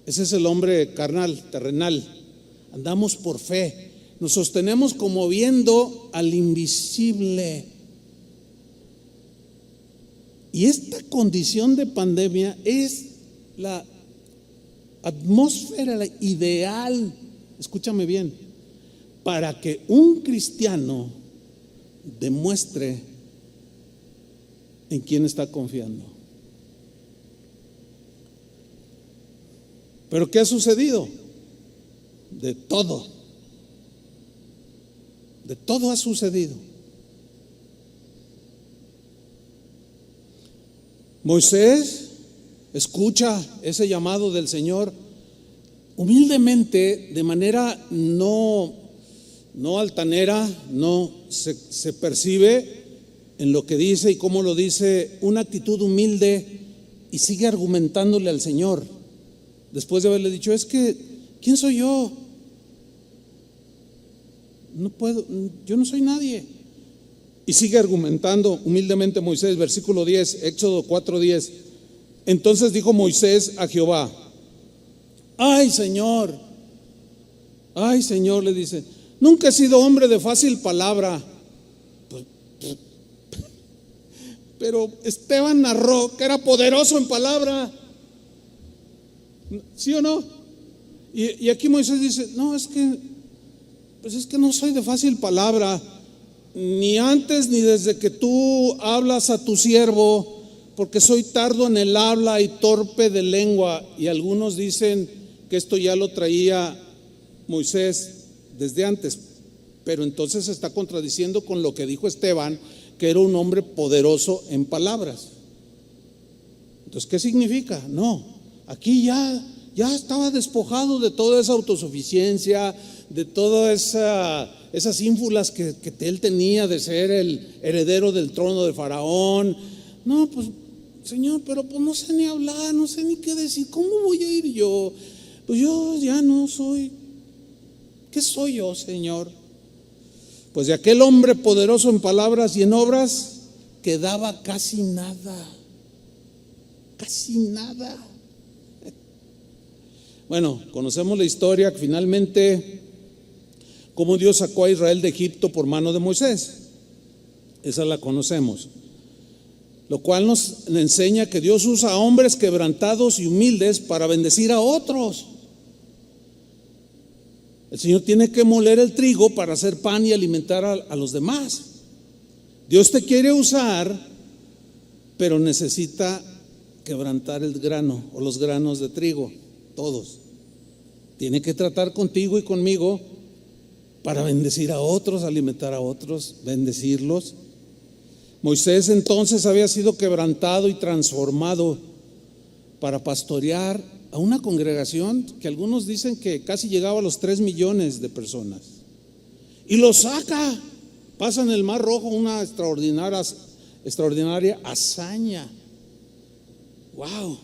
Ese es el hombre carnal, terrenal. Andamos por fe, nos sostenemos como viendo al invisible. Y esta condición de pandemia es la atmósfera ideal, escúchame bien, para que un cristiano demuestre en quién está confiando. ¿Pero qué ha sucedido? De todo ha sucedido. Moisés escucha ese llamado del Señor humildemente, de manera no altanera, no se percibe en lo que dice y cómo lo dice, una actitud humilde, y sigue argumentándole al Señor después de haberle dicho: es que ¿quién soy yo? No puedo, yo no soy nadie. Y sigue argumentando humildemente Moisés. Versículo 10, Éxodo 4:10. Entonces dijo Moisés a Jehová: ay Señor, le dice, nunca he sido hombre de fácil palabra. Pero Esteban narró que era poderoso en palabra, ¿sí o no? Y aquí Moisés dice: no, es que no soy de fácil palabra, ni antes ni desde que tú hablas a tu siervo, porque soy tardo en el habla y torpe de lengua. Y algunos dicen que esto ya lo traía Moisés desde antes, pero entonces se está contradiciendo con lo que dijo Esteban, que era un hombre poderoso en palabras. Entonces, ¿qué significa? No, aquí ya estaba despojado de toda esa autosuficiencia, de todas esas ínfulas que él tenía de ser el heredero del trono de Faraón. No, pues Señor, pero pues no sé ni hablar, no sé ni qué decir. ¿Cómo voy a ir yo? Pues yo ya no soy. ¿Qué soy yo, Señor? Pues de aquel hombre poderoso en palabras y en obras quedaba casi nada. Casi nada. Bueno, conocemos la historia, que finalmente cómo Dios sacó a Israel de Egipto por mano de Moisés. Esa la conocemos. Lo cual nos enseña que Dios usa a hombres quebrantados y humildes para bendecir a otros. El Señor tiene que moler el trigo para hacer pan y alimentar a los demás. Dios te quiere usar, pero necesita quebrantar el grano o los granos de trigo, todos. Tiene que tratar contigo y conmigo para bendecir a otros, alimentar a otros, bendecirlos. Moisés entonces había sido quebrantado y transformado para pastorear a una congregación que algunos dicen que casi llegaba a los 3 millones de personas, y lo saca Pasan el Mar Rojo, una extraordinaria hazaña. ¡Wow!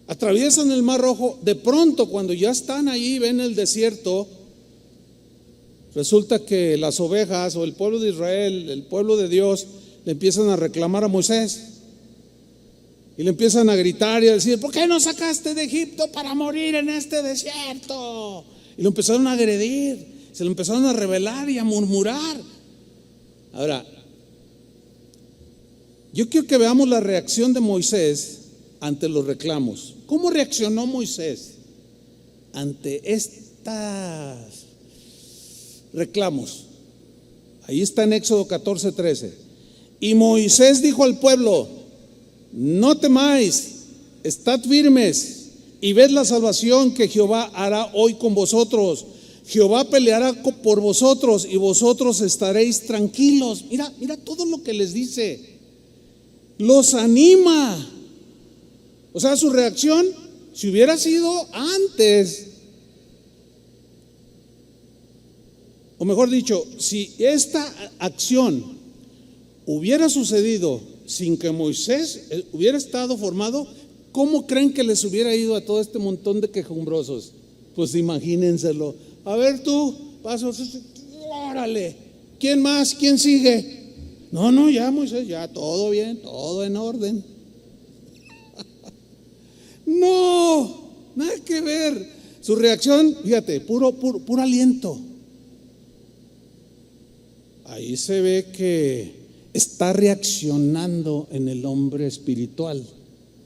Atraviesan el Mar Rojo. De pronto, cuando ya están ahí, ven el desierto. Resulta que las ovejas o el pueblo de Israel, el pueblo de Dios, le empiezan a reclamar a Moisés. Y le empiezan a gritar y a decir: ¿por qué nos sacaste de Egipto para morir en este desierto? Y lo empezaron a agredir, se lo empezaron a rebelar y a murmurar. Ahora, yo quiero que veamos la reacción de Moisés ante los reclamos. ¿Cómo reaccionó Moisés ante estos reclamos? Ahí está en Éxodo 14:13. Y Moisés dijo al pueblo: no temáis, estad firmes y ved la salvación que Jehová hará hoy con vosotros. Jehová peleará por vosotros y vosotros estaréis tranquilos. Mira todo lo que les dice. Los anima. O sea, su reacción, si hubiera sido antes, o mejor dicho, si esta acción hubiera sucedido sin que Moisés hubiera estado formado, ¿cómo creen que les hubiera ido a todo este montón de quejumbrosos? Pues imagínenselo. A ver tú, paso, órale, ¿quién más? ¿Quién sigue? No, ya Moisés, ya todo bien, todo en orden. No, nada que ver. Su reacción, fíjate, puro aliento. Ahí se ve que está reaccionando en el hombre espiritual,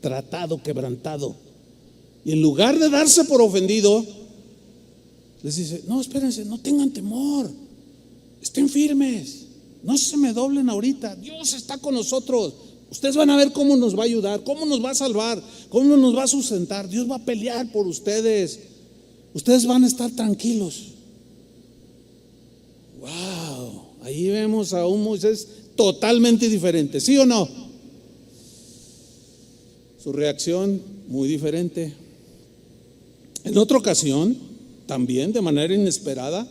tratado, quebrantado. Y en lugar de darse por ofendido, les dice: no, espérense, no tengan temor, estén firmes, no se me doblen ahorita. Dios está con nosotros. Ustedes van a ver cómo nos va a ayudar, cómo nos va a salvar, cómo nos va a sustentar. Dios va a pelear por ustedes. Ustedes van a estar tranquilos. Wow, ahí vemos a un Moisés totalmente diferente, ¿sí o no? Su reacción muy diferente. En otra ocasión, también de manera inesperada,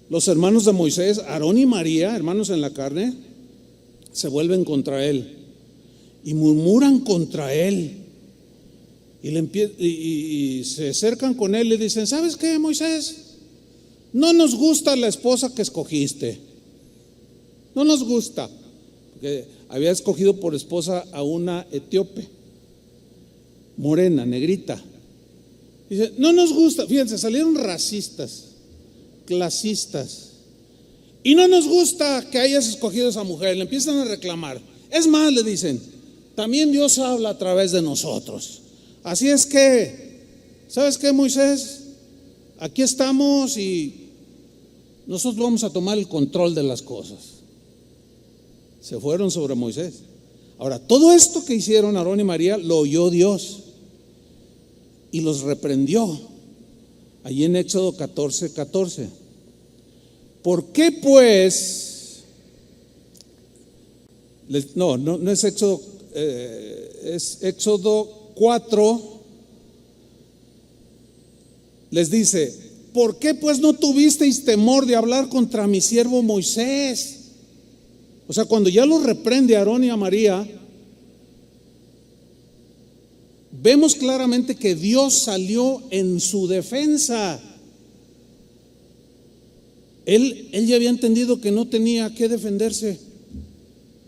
los hermanos de Moisés, Aarón y María, hermanos en la carne, se vuelven contra él y murmuran contra él y se acercan con él y le dicen: ¿sabes qué, Moisés? No nos gusta la esposa que escogiste. No nos gusta, porque había escogido por esposa a una etíope, morena, negrita. Dice: no nos gusta. Fíjense, salieron racistas, clasistas. Y no nos gusta que hayas escogido a esa mujer. Le empiezan a reclamar. Es más, le dicen: también Dios habla a través de nosotros. Así es que, ¿sabes qué, Moisés? Aquí estamos y nosotros vamos a tomar el control de las cosas. Se fueron sobre Moisés. Ahora, todo esto que hicieron Aarón y María lo oyó Dios y los reprendió. Allí en Éxodo 14:14. ¿Por qué pues? No es Éxodo, es Éxodo 4. Les dice: ¿por qué pues no tuvisteis temor de hablar contra mi siervo Moisés? O sea, cuando ya los reprende a Aarón y a María, vemos claramente que Dios salió en su defensa. Él ya había entendido que no tenía que defenderse.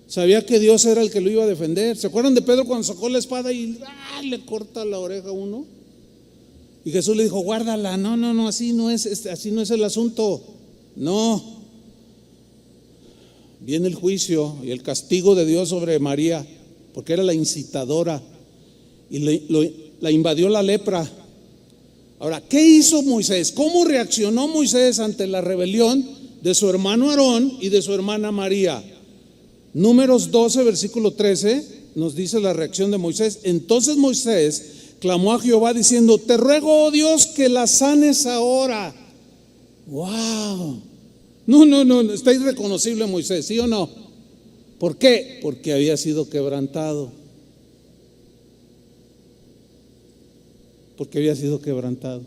Sabía que Dios era el que lo iba a defender. ¿Se acuerdan de Pedro cuando sacó la espada y le corta la oreja a uno? Y Jesús le dijo: guárdala. No, así no es el asunto. No. Viene el juicio y el castigo de Dios sobre María, porque era la incitadora y la invadió la lepra. Ahora, ¿qué hizo Moisés? ¿Cómo reaccionó Moisés ante la rebelión de su hermano Aarón y de su hermana María? Números 12, versículo 13 nos dice la reacción de Moisés. Entonces Moisés clamó a Jehová diciendo: te ruego, oh Dios, que la sanes ahora. Wow. No, está irreconocible Moisés, ¿sí o no? ¿Por qué? Porque había sido quebrantado. Porque había sido quebrantado.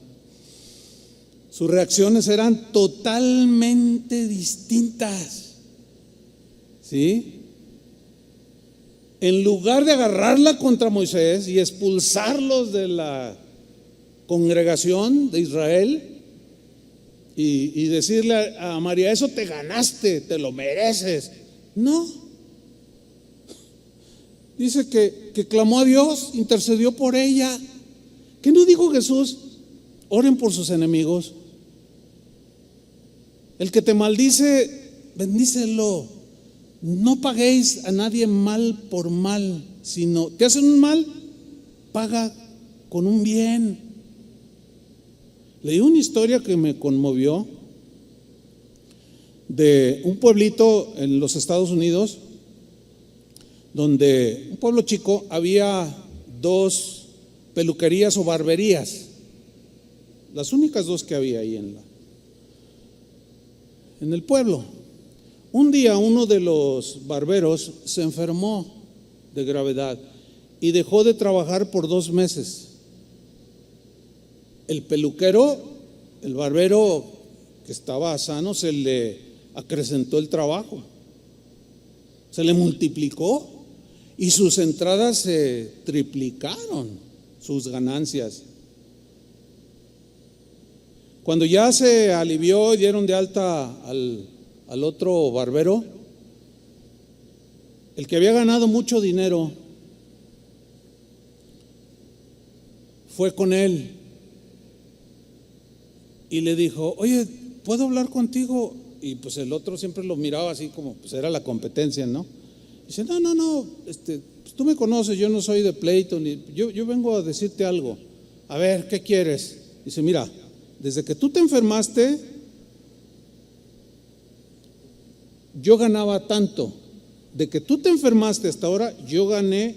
sus reacciones eran totalmente distintas. ¿Sí? En lugar de agarrarla contra Moisés y expulsarlos de la congregación de Israel y decirle a María, eso te ganaste, te lo mereces. No. Dice que clamó a Dios, intercedió por ella. ¿Qué no dijo Jesús? Oren por sus enemigos. El que te maldice, bendícelo. No paguéis a nadie mal por mal, sino te hacen un mal, paga con un bien. Leí una historia que me conmovió de un pueblito en los Estados Unidos, donde un pueblo chico había 2 peluquerías o barberías, las únicas 2 que había ahí en el pueblo. Un día uno de los barberos se enfermó de gravedad y dejó de trabajar por 2 meses. El peluquero, el barbero que estaba sano, se le acrecentó el trabajo, se le multiplicó y sus entradas se triplicaron, sus ganancias. Cuando ya se alivió y dieron de alta al otro barbero, el que había ganado mucho dinero fue con él y le dijo, oye, ¿puedo hablar contigo? Y pues el otro siempre lo miraba así como, pues era la competencia, ¿no? Dice, no, pues tú me conoces, yo no soy de pleito, yo vengo a decirte algo. A ver, ¿qué quieres? Dice, mira, desde que tú te enfermaste, yo ganaba tanto. De que tú te enfermaste hasta ahora, yo gané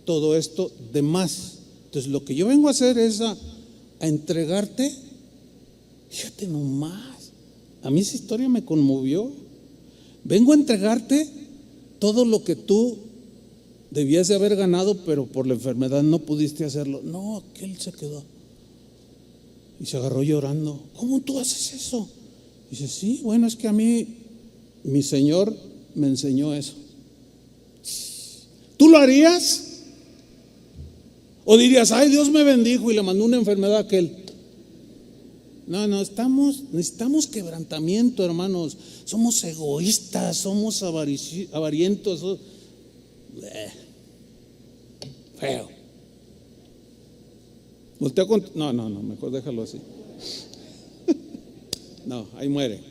todo esto de más. Entonces lo que yo vengo a hacer es a entregarte. Fíjate nomás, a mí esa historia me conmovió. Vengo a entregarte todo lo que tú debías de haber ganado, pero por la enfermedad no pudiste hacerlo. No, aquel se quedó y se agarró llorando. ¿Cómo tú haces eso? Dice, sí, bueno, es que a mí mi Señor me enseñó eso. ¿Tú lo harías? ¿O dirías, ay, Dios me bendijo y le mandó una enfermedad a aquel? No, necesitamos quebrantamiento, hermanos. Somos egoístas, somos avarientos. Feo. Voltea con... No, mejor déjalo así. No, ahí muere.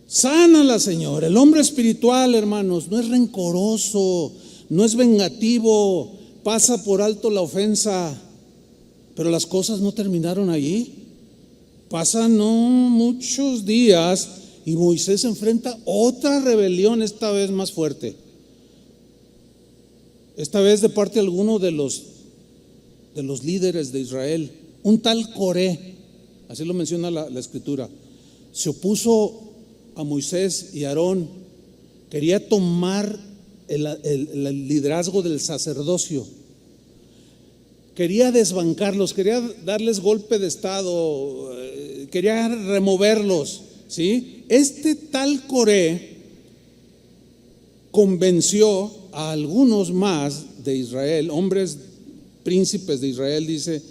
Sánala, Señor. El hombre espiritual, hermanos, no es rencoroso, no es vengativo, pasa por alto la ofensa. Pero las cosas no terminaron allí. Pasan muchos días y Moisés enfrenta otra rebelión, esta vez más fuerte. Esta vez de parte de alguno de los líderes de Israel, un tal Coré, así lo menciona la escritura, se opuso a Moisés y Aarón, quería tomar el liderazgo del sacerdocio, quería desbancarlos, quería darles golpe de estado, quería removerlos, ¿sí? Este tal Coré convenció a algunos más de Israel, hombres príncipes de Israel, dice,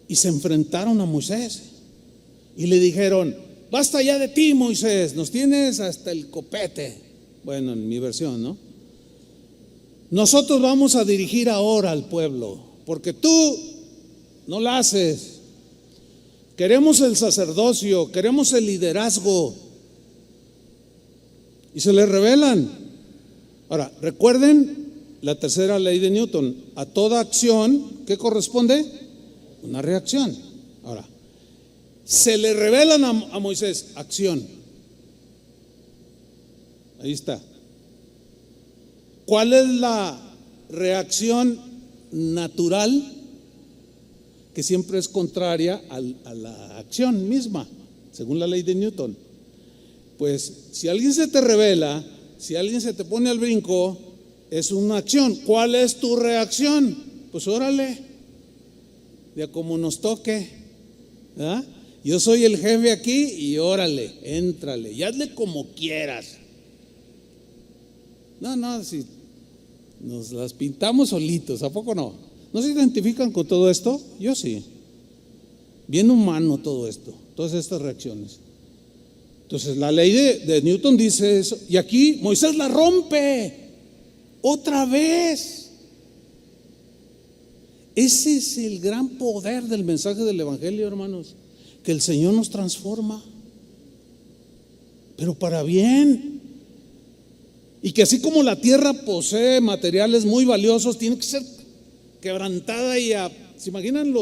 y se enfrentaron a Moisés y le dijeron, basta ya de ti, Moisés, nos tienes hasta el copete. Bueno, en mi versión, ¿no? Nosotros vamos a dirigir ahora al pueblo, porque tú no la haces. Queremos el sacerdocio, queremos el liderazgo. Y se le rebelan. Ahora, recuerden la tercera ley de Newton. A toda acción, ¿qué corresponde? Una reacción. Ahora, se le revelan a Moisés, acción. Ahí está. ¿Cuál es la reacción natural? Que siempre es contraria a la acción misma, según la ley de Newton. Pues si alguien se te revela, si alguien se te pone al brinco, es una acción. ¿Cuál es tu reacción? Pues órale, de a como nos toque, ¿verdad? Yo soy el jefe aquí y órale, éntrale, y hazle como quieras. No, si nos las pintamos solitos, ¿a poco no? ¿No se identifican con todo esto? Yo sí. Bien humano todo esto, todas estas reacciones. Entonces la ley de Newton dice eso, y aquí Moisés la rompe otra vez. Ese es el gran poder del mensaje del Evangelio, hermanos, que el Señor nos transforma, pero para bien. Y que así como la tierra posee materiales muy valiosos, tiene que ser quebrantada y ¿se imaginan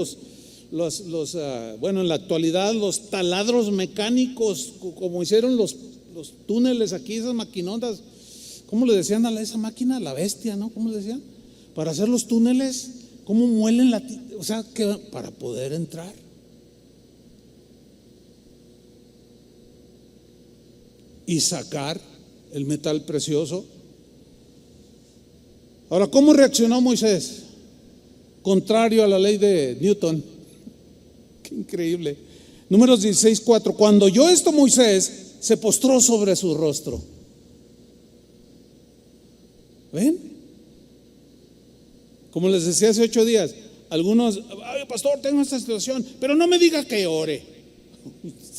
bueno, en la actualidad los taladros mecánicos, como hicieron los túneles aquí, esas maquinotas? ¿Cómo le decían a esa máquina? La bestia, ¿no? ¿Cómo le decían? Para hacer los túneles, ¿cómo muelen o sea, que para poder entrar? Y sacar el metal precioso. Ahora, ¿cómo reaccionó Moisés? Contrario a la ley de Newton. Qué increíble. Números 16:4. Cuando oyó esto, Moisés se postró sobre su rostro. ¿Ven? Como les decía hace 8 días, algunos, ay, pastor, tengo esta situación, pero no me diga que ore.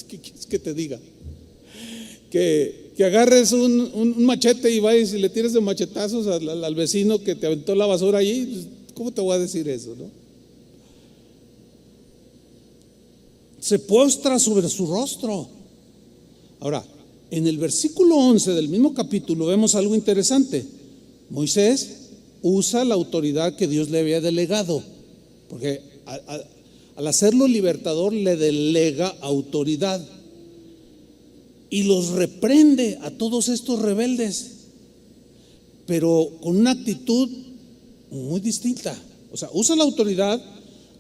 ¿Qué quieres que te diga? Que agarres un machete y vayas y le tires de machetazos al vecino que te aventó la basura allí. ¿Cómo te voy a decir eso, no? Se postra sobre su rostro. Ahora, en el versículo 11 del mismo capítulo vemos algo interesante. Moisés usa la autoridad que Dios le había delegado, porque al hacerlo libertador le delega autoridad y los reprende a todos estos rebeldes, pero con una actitud muy distinta. O sea, usa la autoridad,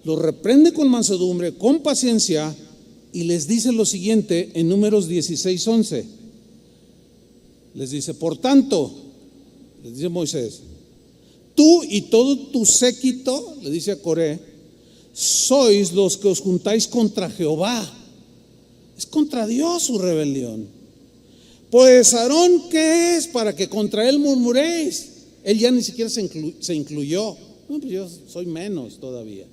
los reprende con mansedumbre, con paciencia, y les dice lo siguiente en Números 16:11. Les dice: por tanto, les dice Moisés, tú y todo tu séquito, le dice a Coré, sois los que os juntáis contra Jehová. Es contra Dios su rebelión. Pues Aarón, ¿qué es para que contra él murmuréis? Él ya ni siquiera se incluyó. No, pues yo soy menos todavía.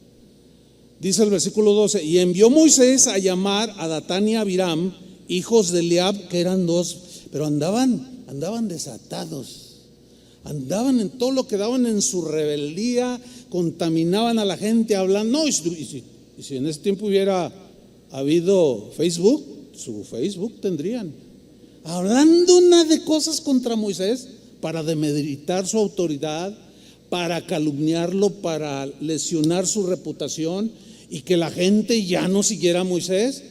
Dice el versículo 12: y envió Moisés a llamar a Datán y a Abiram, hijos de Eliab, que eran 2, pero andaban desatados, andaban en todo lo que daban en su rebeldía, contaminaban a la gente hablando. No, y si en ese tiempo hubiera habido Facebook, su Facebook tendrían, hablando una de cosas contra Moisés para demeritar su autoridad, para calumniarlo, para lesionar su reputación y que la gente ya no siguiera a Moisés.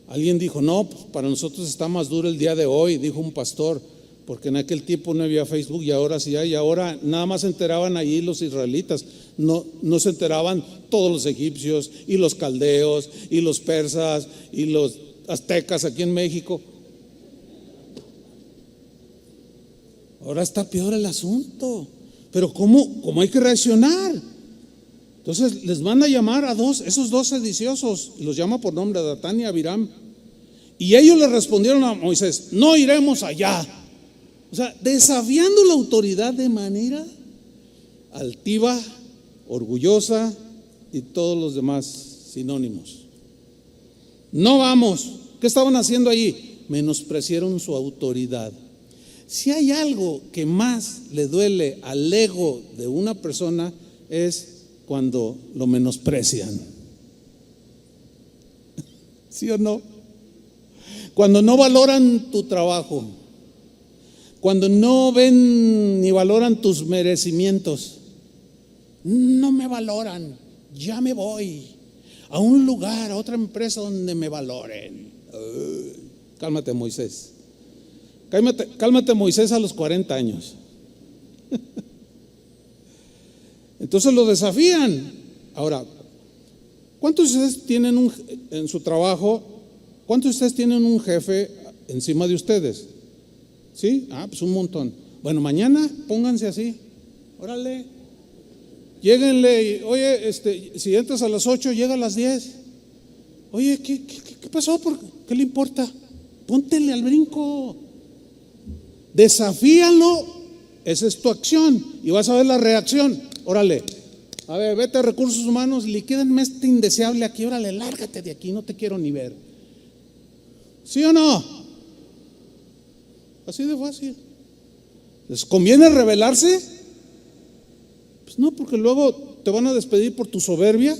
Alguien dijo: no, pues para nosotros está más duro el día de hoy, dijo un pastor, porque en aquel tiempo no había Facebook y ahora sí hay. Y ahora nada más se enteraban allí los israelitas, no se enteraban todos los egipcios y los caldeos y los persas y los aztecas aquí en México. Ahora está peor el asunto. Pero ¿cómo hay que reaccionar? Entonces les van a llamar a esos 2 sediciosos, los llama por nombre, a Datán y a Abiram. Y ellos le respondieron a Moisés: no iremos allá. O sea, desafiando la autoridad de manera altiva, orgullosa y todos los demás sinónimos. No vamos. ¿Qué estaban haciendo allí? Menospreciaron su autoridad. Si hay algo que más le duele al ego de una persona, es cuando lo menosprecian. ¿Sí o no? Cuando no valoran tu trabajo, cuando no ven ni valoran tus merecimientos. No me valoran, ya me voy a un lugar, a otra empresa donde me valoren. Cálmate, Moisés. Cálmate, Moisés, a los 40 años. Entonces lo desafían. Ahora, ¿cuántos de ustedes tienen en su trabajo, cuántos de ustedes tienen un jefe encima de ustedes? ¿Sí? Pues un montón. Bueno, mañana pónganse así. Órale. Lléguenle, oye, si entras a las 8, llega a las 10. Oye, ¿qué pasó? ¿Qué le importa? Póntele al brinco. Desafíalo, esa es tu acción y vas a ver la reacción. Órale, a ver, vete a recursos humanos, liquídenme este indeseable aquí, órale, lárgate de aquí, no te quiero ni ver. ¿Sí o no? Así de fácil. ¿Les conviene rebelarse? Pues no, porque luego te van a despedir por tu soberbia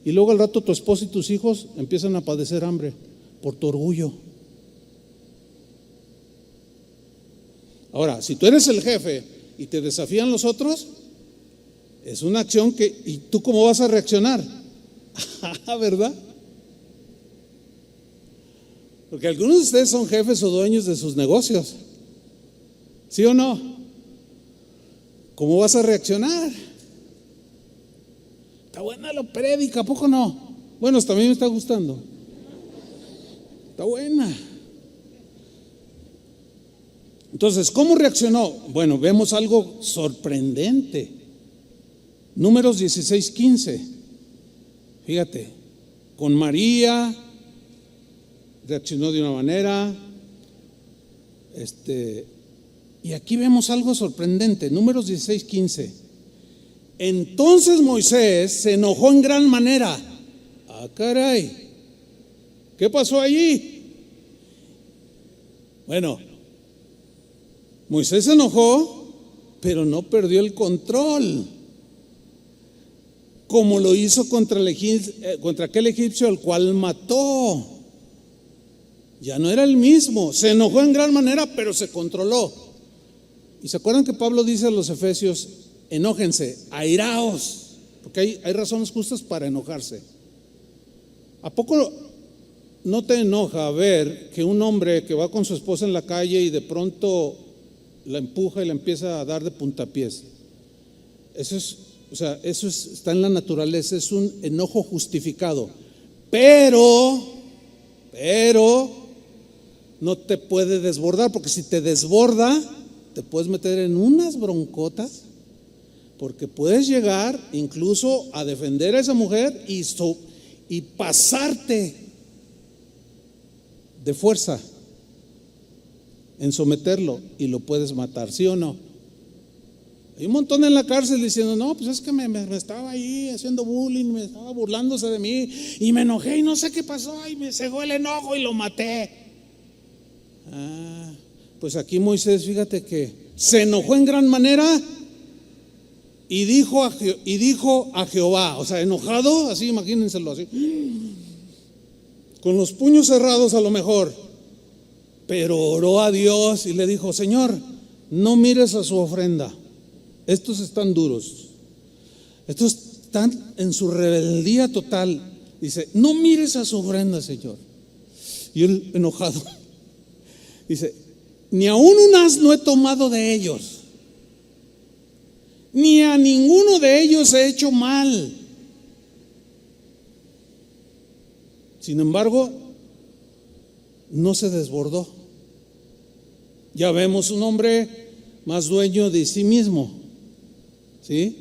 y luego al rato tu esposa y tus hijos empiezan a padecer hambre por tu orgullo. Ahora, si tú eres el jefe y te desafían los otros, es una acción que, ¿y tú cómo vas a reaccionar? ¿Verdad? Porque algunos de ustedes son jefes o dueños de sus negocios. ¿Sí o no? ¿Cómo vas a reaccionar? Está buena la prédica, ¿a poco no? Bueno, hasta a mí me está gustando. Está buena. Entonces, ¿cómo reaccionó? Bueno, vemos algo sorprendente. Números 16:15. Fíjate, con María reaccionó de una manera. Y aquí vemos algo sorprendente. Números 16:15. Entonces Moisés se enojó en gran manera. Ah, caray, ¿qué pasó allí? Bueno, Moisés se enojó, pero no perdió el control, como lo hizo contra aquel egipcio al cual mató. Ya no era el mismo. Se enojó en gran manera, pero se controló. Y se acuerdan que Pablo dice a los efesios: enójense, airaos, porque hay razones justas para enojarse. ¿A poco no te enoja ver que un hombre que va con su esposa en la calle y de pronto la empuja y la empieza a dar de puntapiés? Eso está en la naturaleza, es un enojo justificado. Pero no te puede desbordar, porque si te desborda, te puedes meter en unas broncotas, porque puedes llegar incluso a defender a esa mujer y pasarte de fuerza en someterlo y lo puedes matar, ¿sí o no? Hay un montón en la cárcel diciendo: no, pues es que me estaba ahí haciendo bullying, me estaba burlándose de mí y me enojé y no sé qué pasó y me cegó el enojo y lo maté. Pues aquí Moisés, fíjate que se enojó en gran manera y dijo a Jehová, o sea, enojado, así, imagínenselo así, con los puños cerrados a lo mejor, pero oró a Dios y le dijo: Señor, no mires a su ofrenda, estos están duros, estos están en su rebeldía total. Dice: no mires a su ofrenda, Señor. Y él, enojado, dice: ni aún un asno he tomado de ellos, ni a ninguno de ellos he hecho mal. Sin embargo, no se desbordó. Ya vemos un hombre más dueño de sí mismo, ¿sí?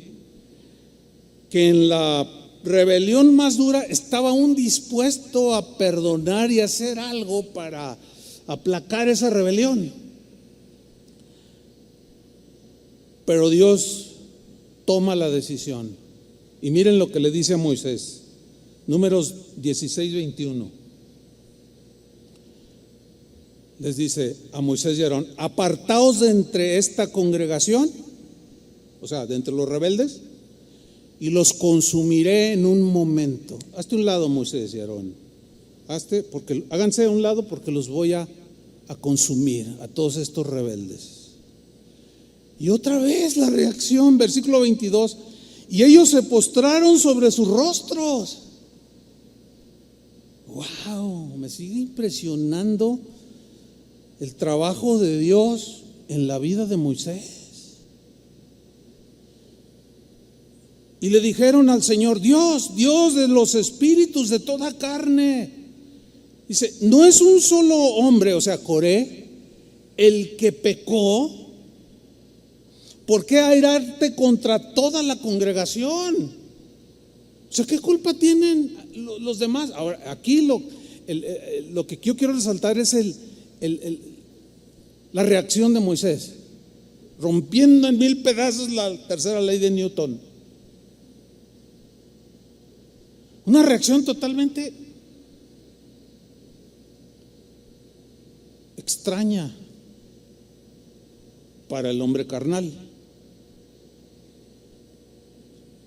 Que en la rebelión más dura estaba aún dispuesto a perdonar y hacer algo para aplacar esa rebelión. Pero Dios toma la decisión. Y miren lo que le dice a Moisés. Números 16:21. Les dice a Moisés y Aarón: apartaos de entre esta congregación, o sea, de entre los rebeldes, y los consumiré en un momento. Hazte un lado, Moisés y Aarón. Háganse a un lado, porque los voy a consumir a todos estos rebeldes. Y otra vez la reacción, versículo 22: y ellos se postraron sobre sus rostros. Wow, me sigue impresionando el trabajo de Dios en la vida de Moisés. Y le dijeron al Señor: Dios de los espíritus de toda carne. Dice: no es un solo hombre, o sea, Coré, el que pecó, ¿Por qué airarte contra toda la congregación? O sea, ¿qué culpa tienen los demás? Ahora, aquí lo que yo quiero resaltar es la reacción de Moisés, rompiendo en 1000 pedazos la tercera ley de Newton. Una reacción totalmente extraña para el hombre carnal.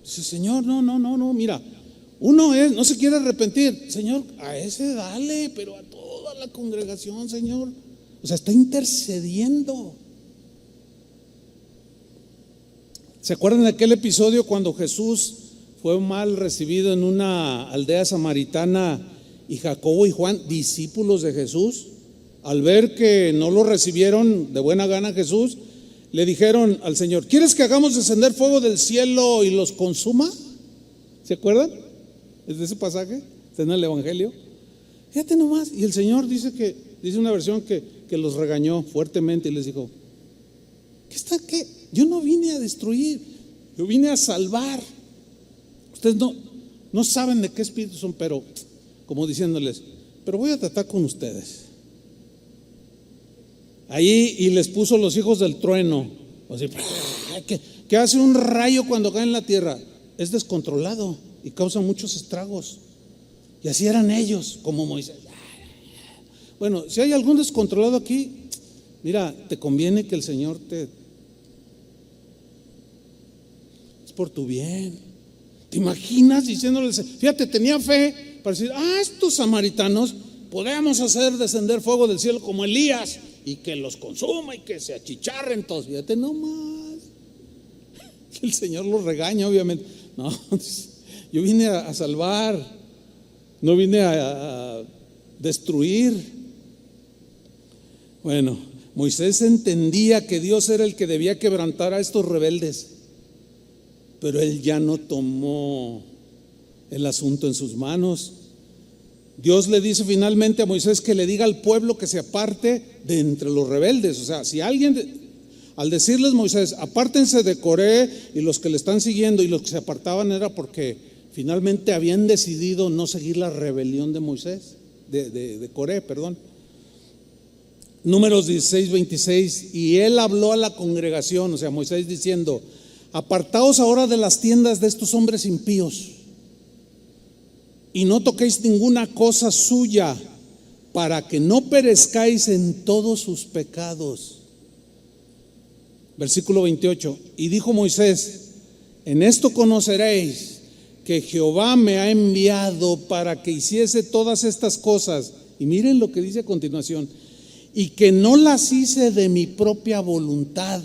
Dice: Señor, no, mira, uno no se quiere arrepentir. Señor, a ese dale, pero a toda la congregación, Señor. O sea, está intercediendo. ¿Se acuerdan de aquel episodio cuando Jesús fue mal recibido en una aldea samaritana y Jacobo y Juan, discípulos de Jesús, al ver que no lo recibieron de buena gana Jesús, le dijeron al Señor: ¿quieres que hagamos descender fuego del cielo y los consuma? ¿Se acuerdan? ¿Es de ese pasaje? Está en el Evangelio. Fíjate nomás. Y el Señor dice una versión que los regañó fuertemente y les dijo: ¿qué? Yo no vine a destruir, yo vine a salvar. Ustedes no saben de qué espíritu son, pero como diciéndoles: pero voy a tratar con ustedes. Ahí, y les puso los hijos del trueno. O sea, ¿qué hace un rayo cuando cae en la tierra? Es descontrolado y causa muchos estragos. Y así eran ellos, como Moisés. Bueno, si hay algún descontrolado aquí, mira, te conviene que el Señor es por tu bien. ¿Te imaginas diciéndoles? Fíjate, tenía fe para decir: estos samaritanos podemos hacer descender fuego del cielo como Elías y que los consuma y que se achicharren todos. Fíjate nomás. El Señor los regaña, obviamente. No, yo vine a salvar, no vine a destruir. Bueno, Moisés entendía que Dios era el que debía quebrantar a estos rebeldes, pero él ya no tomó el asunto en sus manos. Dios le dice finalmente a Moisés que le diga al pueblo que se aparte de entre los rebeldes. O sea, si alguien, al decirles Moisés: apártense de Coré y los que le están siguiendo, y los que se apartaban era porque finalmente habían decidido no seguir la rebelión de Moisés, de Coré, perdón. Números 16:26, y él habló a la congregación, o sea, Moisés, diciendo: apartaos ahora de las tiendas de estos hombres impíos y no toquéis ninguna cosa suya, para que no perezcáis en todos sus pecados. Versículo 28, y dijo Moisés: en esto conoceréis que Jehová me ha enviado para que hiciese todas estas cosas. Y miren lo que dice a continuación: y que no las hice de mi propia voluntad.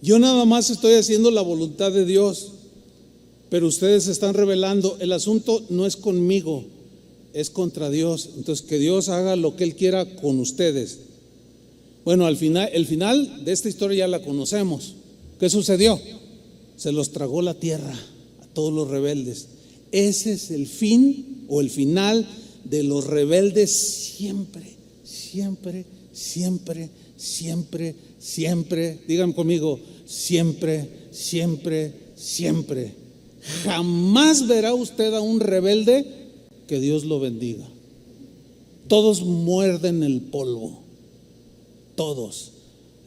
Yo nada más estoy haciendo la voluntad de Dios, pero ustedes se están rebelando. El asunto no es conmigo, es contra Dios. Entonces, que Dios haga lo que Él quiera con ustedes. Bueno, el final de esta historia ya la conocemos. ¿Qué sucedió? Se los tragó la tierra a todos los rebeldes. Ese es el fin o el final de los rebeldes siempre. Digan conmigo: siempre. Jamás verá usted a un rebelde que Dios lo bendiga. Todos muerden el polvo, todos.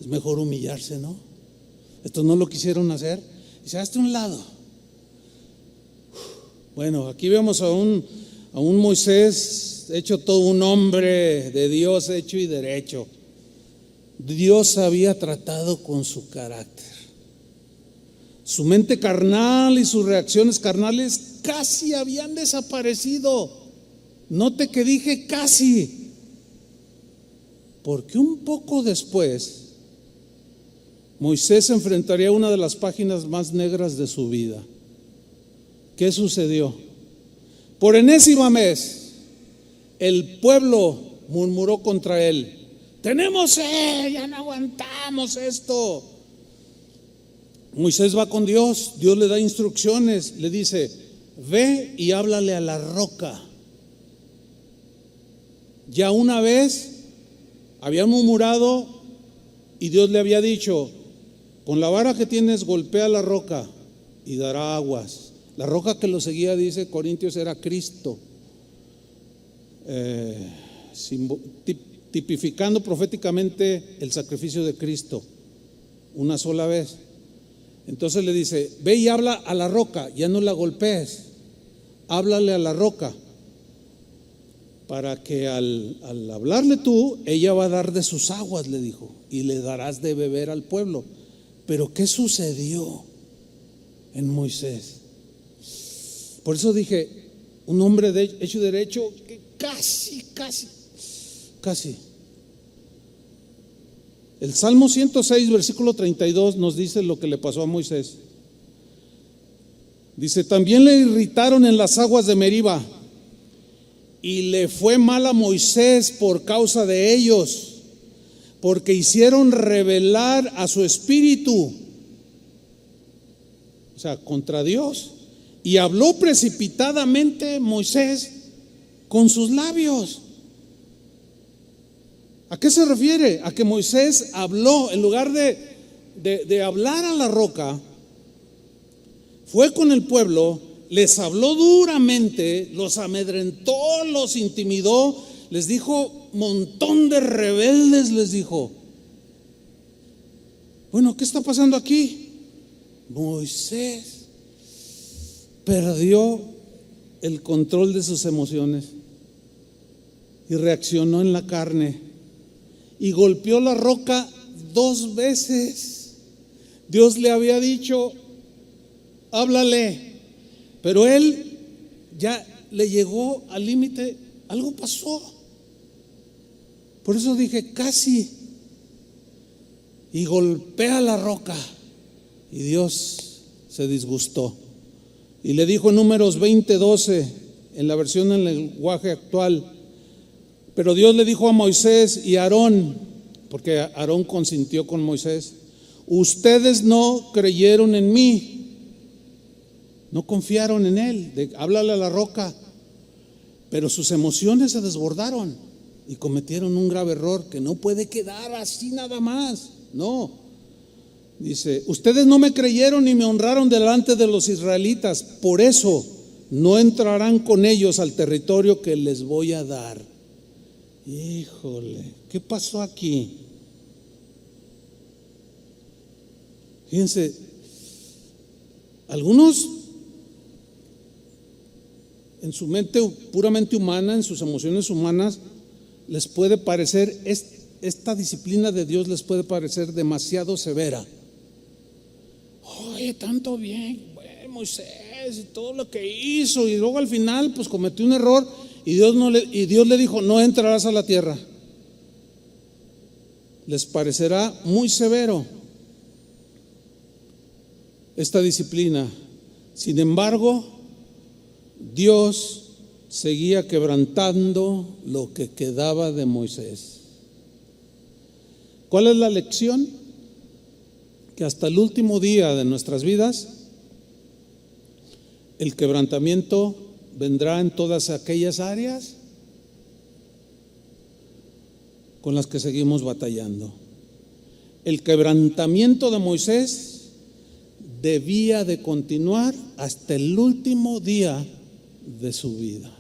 Es mejor humillarse, ¿no? Estos no lo quisieron hacer. Dice: hazte a un lado. Bueno, aquí vemos a un Moisés hecho todo un hombre de Dios, hecho y derecho. Dios había tratado con su carácter. Su mente carnal y sus reacciones carnales casi habían desaparecido. Note que dije casi, porque un poco después Moisés enfrentaría una de las páginas más negras de su vida. ¿Qué sucedió? Por enésima vez el pueblo murmuró contra él: tenemos sed, ya no aguantamos esto. Moisés va con Dios, Dios le da instrucciones, le dice: ve y háblale a la roca. Ya una vez habían murmurado Y Dios le había dicho: con la vara que tienes golpea la roca y dará aguas. La roca que lo seguía, dice Corintios, era Cristo, tipificando proféticamente el sacrificio de Cristo una sola vez. Entonces le dice: ve y habla a la roca, ya no la golpees, háblale a la roca, para que al hablarle tú, ella va a dar de sus aguas, le dijo, y le darás de beber al pueblo. Pero ¿qué sucedió en Moisés? Por eso dije, un hombre hecho y derecho, que casi. El Salmo 106, versículo 32 nos dice lo que le pasó a Moisés. Dice: también le irritaron en las aguas de Meriba, y le fue mal a Moisés por causa de ellos, porque hicieron rebelar a su espíritu, o sea, contra Dios. Y habló precipitadamente Moisés con sus labios. ¿A qué se refiere? A que Moisés habló, en lugar de hablar a la roca, fue con el pueblo, les habló duramente, los amedrentó, los intimidó, les dijo montón de rebeldes, les dijo. Bueno, ¿qué está pasando aquí? Moisés perdió el control de sus emociones y reaccionó en la carne y golpeó la roca 2 veces. Dios le había dicho: háblale, pero él ya le llegó al límite, algo pasó. Por eso dije casi. Y golpea la roca, y Dios se disgustó. Y le dijo en Números 20:12, en la versión en lenguaje actual: pero Dios le dijo a Moisés y a Aarón, porque Aarón consintió con Moisés: ustedes no creyeron en mí, no confiaron en él, háblale a la roca. Pero sus emociones se desbordaron y cometieron un grave error que no puede quedar así nada más. No. Dice: ustedes no me creyeron ni me honraron delante de los israelitas, por eso no entrarán con ellos al territorio que les voy a dar. Híjole, ¿qué pasó aquí? Fíjense, algunos en su mente puramente humana, en sus emociones humanas, les puede parecer, esta disciplina de Dios les puede parecer demasiado severa. Oye, tanto bien, bueno, Moisés y todo lo que hizo, y luego al final pues cometió un error y Dios le dijo: no entrarás a la tierra. Les parecerá muy severo esta disciplina. Sin embargo, Dios seguía quebrantando lo que quedaba de Moisés. ¿Cuál es la lección? Que hasta el último día de nuestras vidas el quebrantamiento vendrá en todas aquellas áreas con las que seguimos batallando. El quebrantamiento de Moisés debía de continuar hasta el último día de su vida.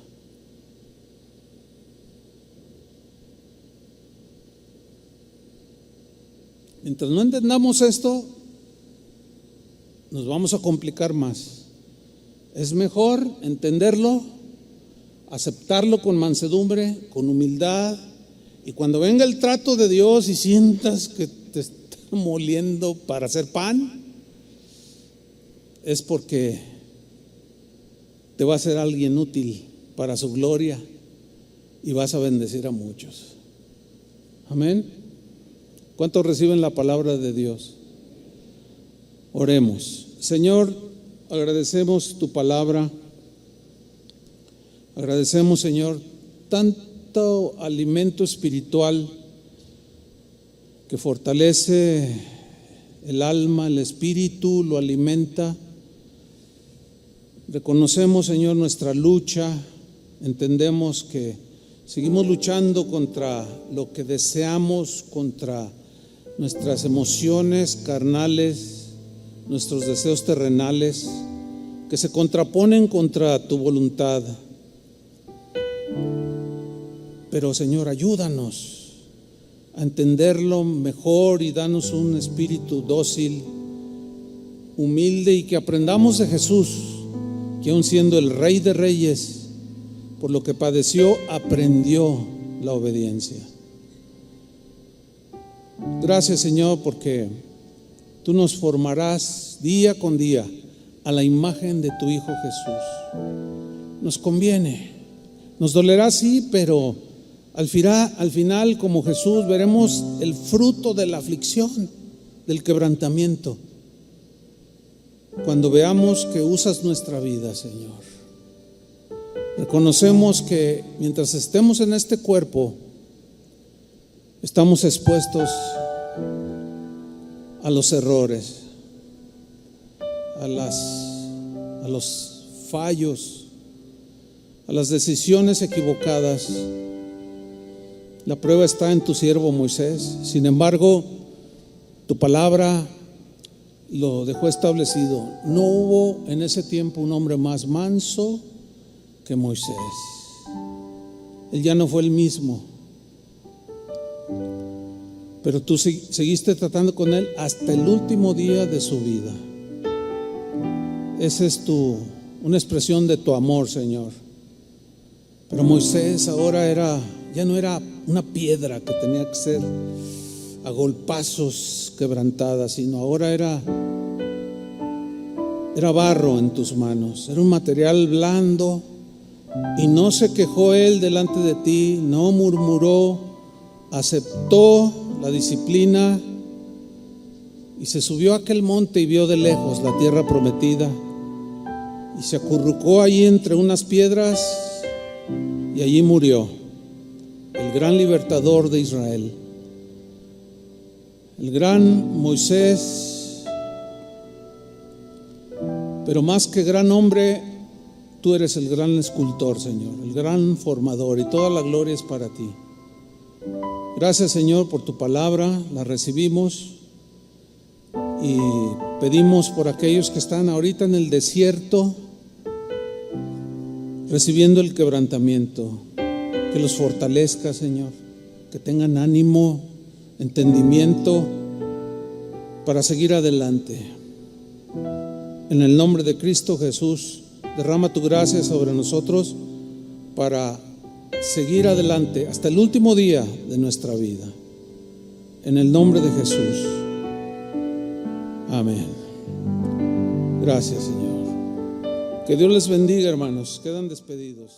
Mientras no entendamos esto, nos vamos a complicar más. Es mejor entenderlo, aceptarlo con mansedumbre, con humildad, y cuando venga el trato de Dios y sientas que te está moliendo para hacer pan, es porque te va a ser alguien útil para su gloria y vas a bendecir a muchos. Amén. ¿Cuántos reciben la palabra de Dios? Oremos. Señor, agradecemos tu palabra. Agradecemos, Señor, tanto alimento espiritual que fortalece el alma, el espíritu, lo alimenta. Reconocemos, Señor, nuestra lucha. Entendemos que seguimos luchando contra lo que deseamos, contra nuestras emociones carnales, nuestros deseos terrenales, que se contraponen contra tu voluntad. Pero Señor, ayúdanos a entenderlo mejor y danos un espíritu dócil, humilde, y que aprendamos de Jesús, que aun siendo el Rey de Reyes, por lo que padeció, aprendió la obediencia. Gracias, Señor, porque tú nos formarás día con día a la imagen de tu Hijo Jesús. Nos conviene, nos dolerá, sí, pero al final, como Jesús, veremos el fruto de la aflicción, del quebrantamiento, cuando veamos que usas nuestra vida, Señor. Reconocemos que mientras estemos en este cuerpo, estamos expuestos a los errores, a los fallos, a las decisiones equivocadas. La prueba está en tu siervo Moisés. Sin embargo, tu palabra lo dejó establecido. No hubo en ese tiempo un hombre más manso que Moisés. Él ya no fue el mismo, pero tú seguiste tratando con él hasta el último día de su vida. Esa es una expresión de tu amor, Señor. Pero Moisés ahora ya no era una piedra que tenía que ser a golpazos quebrantada, sino ahora era barro en tus manos, era un material blando. Y no se quejó él delante de ti, no murmuró, aceptó la disciplina y se subió a aquel monte y vio de lejos la tierra prometida, y se acurrucó allí entre unas piedras y allí murió el gran libertador de Israel, el gran Moisés. Pero más que gran hombre, tú eres el gran escultor, Señor, el gran formador, y toda la gloria es para ti. Gracias, Señor, por tu palabra, la recibimos y pedimos por aquellos que están ahorita en el desierto recibiendo el quebrantamiento, que los fortalezca, Señor, que tengan ánimo, entendimiento para seguir adelante. En el nombre de Cristo Jesús, derrama tu gracia sobre nosotros para seguir adelante hasta el último día de nuestra vida. En el nombre de Jesús. Amén. Gracias, Señor. Que Dios les bendiga, hermanos. Quedan despedidos.